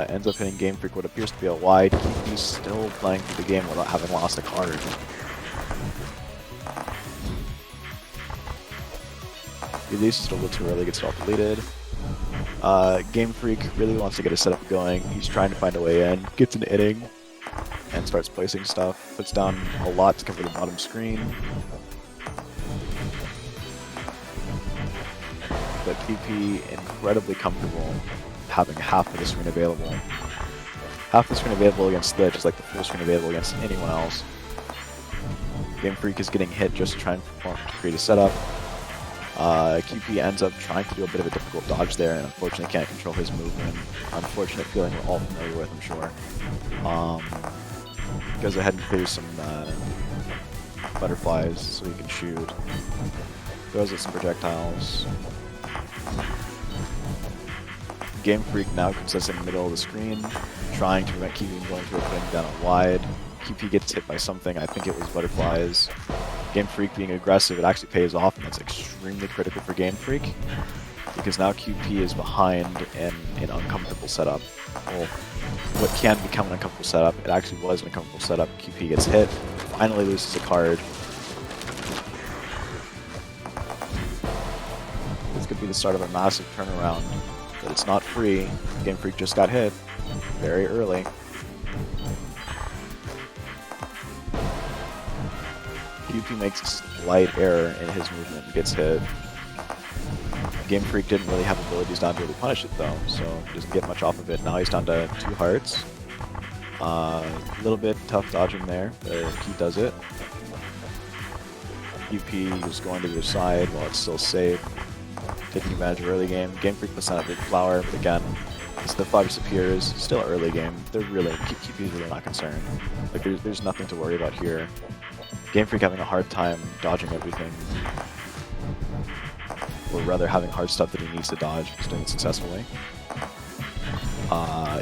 Ends up hitting Game Freak what appears to be a wide. QP's still playing through the game without having lost a card. Releases it a little too early, gets it all deleted. Game Freak really wants to get a setup going. He's trying to find a way in, gets an inning, and starts placing stuff. Puts down a lot to cover the bottom screen. But QP incredibly comfortable having half of the screen available. Half the screen available against Lich is like the full screen available against anyone else. Game Freak is getting hit just trying to create a setup. QP ends up trying to do a bit of a difficult dodge there and unfortunately can't control his movement. Unfortunate feeling we're all familiar with, I'm sure. Goes ahead and clears some butterflies so he can shoot. Throws at some projectiles. Game Freak now sits in the middle of the screen, trying to prevent QP from going through it, putting down a wide. QP gets hit by something, I think it was butterflies. Game Freak being aggressive, it actually pays off, and that's extremely critical for Game Freak, because now QP is behind in an uncomfortable setup. Well, what can become an uncomfortable setup, it actually was an uncomfortable setup. QP gets hit, finally loses a card. This could be the start of a massive turnaround, but it's not free. Game Freak just got hit very early. QP makes a slight error in his movement and gets hit. Game Freak didn't really have abilities down to really punish it though, so he doesn't get much off of it. Now he's down to 2 hearts. A little bit tough dodging there, but he does it. QP is going to the side while it's still safe, taking advantage of early game. Game Freak puts down a big flower, but again, as the flower disappears, still early game. They're really, QP is really not concerned. Like there's nothing to worry about here. Game Freak having a hard time dodging everything, or rather having hard stuff that he needs to dodge. He's doing it successfully.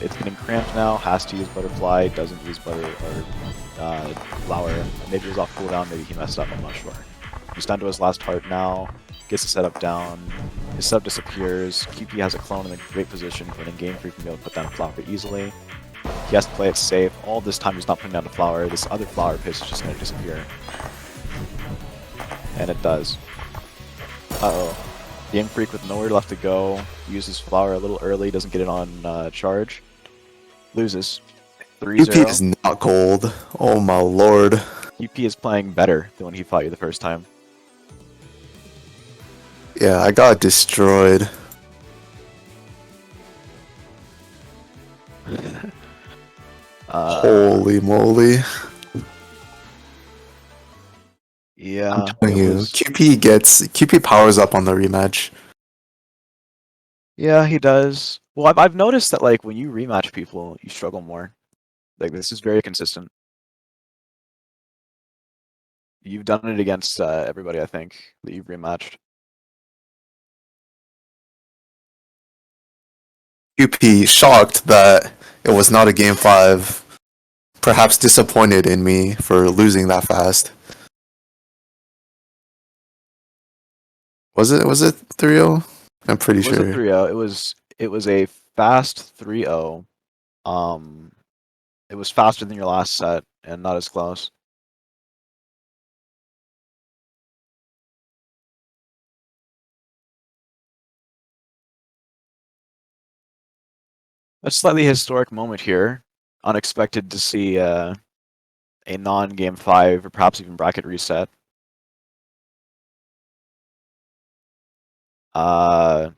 It's getting cramped now. Has to use butterfly. Doesn't use flower. Maybe it was off cooldown. Maybe he messed up. I'm not sure. He's down to his last heart now. Gets the setup down. His setup disappears. QP has a clone in a great position, but in Game Freak can be able to put down a flower easily. He has to play it safe. All this time he's not putting down the flower. This other flower piss is just going to disappear. And it does. Uh-oh. Game Freak with nowhere left to go. Uses flower a little early. Doesn't get it on charge. Loses. 3-0. QP is not gold. Oh my lord. QP is playing better than when he fought you the first time. Yeah, I got destroyed. Holy moly. Yeah, I'm telling you, QP powers up on the rematch. Yeah, he does. Well, I've noticed that like when you rematch people, you struggle more. Like this is very consistent. You've done it against everybody, I think, that you've rematched. QP shocked that it was not a game 5. Perhaps disappointed in me for losing that fast. Was it 3-0? I'm pretty It was a sure. 3-0. It was a fast 3-0. It was faster than your last set and not as close. A slightly historic moment here. Unexpected to see a non-game 5 or perhaps even bracket reset. But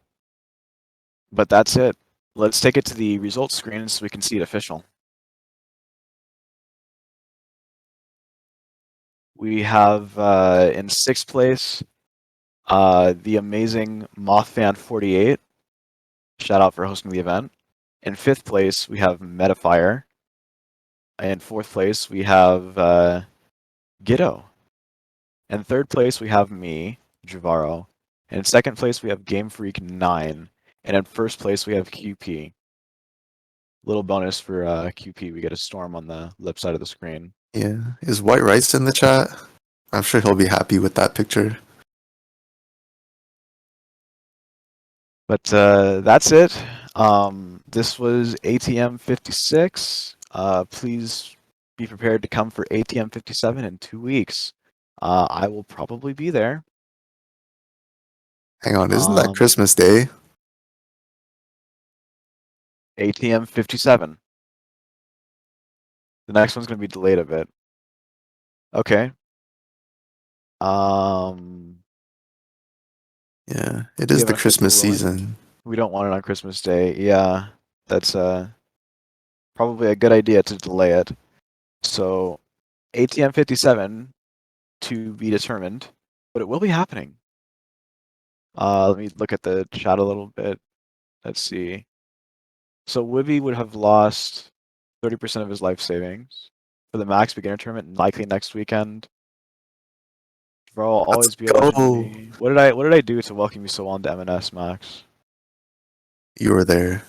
that's it. Let's take it to the results screen so we can see it official. We have in 6th place the amazing Mothfan48. Shout out for hosting the event. In 5th place, we have Metafire. In 4th place, we have Gitto. In 3rd place, we have me, Javaro. And in 2nd place, we have Game Freak 9. And in 1st place, we have QP. Little bonus for QP, we get a storm on the left side of the screen. Yeah. Is White Rice in the chat? I'm sure he'll be happy with that picture. But that's it. This was ATM 56. Please be prepared to come for ATM 57 in 2 weeks. I will probably be there. Hang on, isn't that Christmas Day? ATM 57. The next one's gonna be delayed a bit. Okay. Um, Yeah, it we is have the extra people Christmas willing. season. We don't want it on Christmas Day. Yeah, that's probably a good idea to delay it. So ATM 57 to be determined, but it will be happening. Let me look at the chat a little bit. Let's see. So Wibby would have lost 30% of his life savings for the max beginner tournament, likely next weekend. Bro, I'll Let's always be a legend to go. me. What did I do to welcome you so well into M&S, Max? You were there.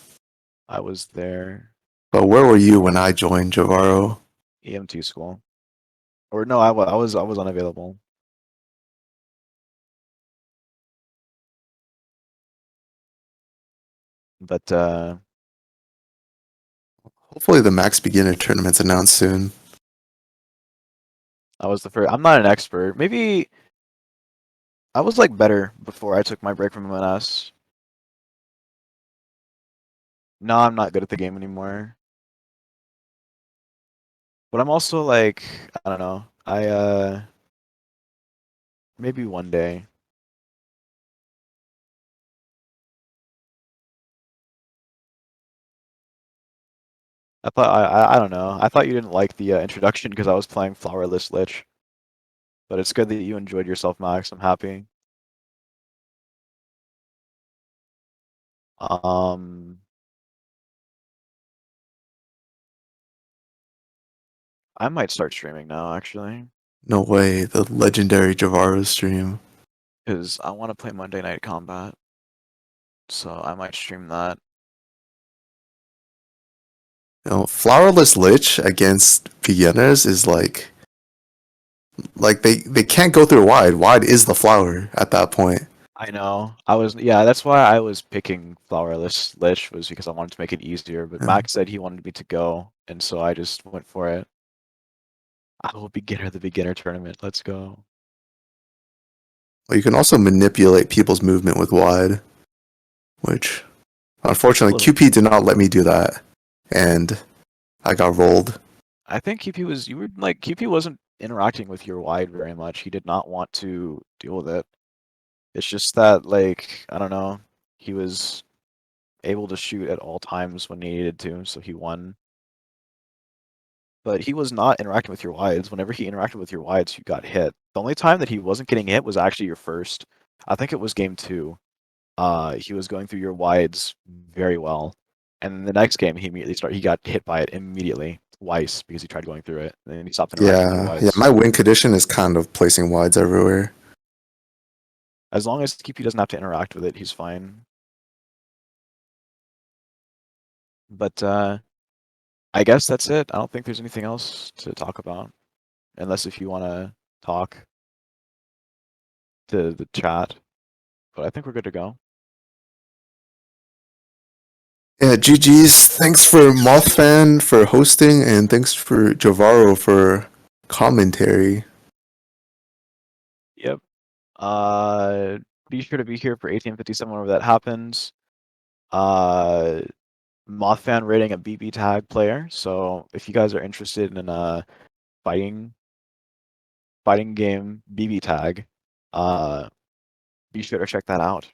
I was there. But where were you when I joined Javaro? EMT school. Or no, I was unavailable. But Hopefully the Max Beginner tournament's announced soon. I was the first. I'm not an expert. Maybe I was like better before I took my break from M&S. No, I'm not good at the game anymore. But I'm also like, I don't know. Maybe one day. I don't know. I thought you didn't like the introduction because I was playing Flowerless Lich. But it's good that you enjoyed yourself, Max. I'm happy. Um, I might start streaming now, actually, No way, the legendary Javaro stream. because I want to play Monday Night Combat. So I might stream that. You know, Flowerless Lich against beginners is like they can't go through wide. Wide is the flower at that point. I know. Yeah, that's why I was picking Flowerless Lich was because I wanted to make it easier. But Yeah. Max said he wanted me to go, and so I just went for it. I will beginner the beginner tournament. Let's go. Well, you can also manipulate people's movement with wide, which A unfortunately little QP bit. did not let me do that, and I got rolled. I think you were like QP wasn't interacting with your wide very much. He did not want to deal with it. It's just that like I don't know, he was able to shoot at all times when he needed to, so he won. But he was not interacting with your wides. Whenever he interacted with your wides, you got hit. The only time that he wasn't getting hit was actually your first. I think it was game two. He was going through your wides very well, and the next game he got hit by it immediately twice because he tried going through it, and then he stopped interacting with your Yeah. wides. My win condition is kind of placing wides everywhere. As long as QP doesn't have to interact with it, he's fine. But I guess that's it. I don't think there's anything else to talk about, unless if you want to talk to the chat. But I think we're good to go. Yeah, GG's. Thanks for Mothfan for hosting, and thanks for Javaro for commentary. Yep. Uh, be sure to be here for 1857 whenever that happens. Uh, Mothfan rating a BB tag player. So if you guys are interested in a fighting game BB tag, be sure to check that out.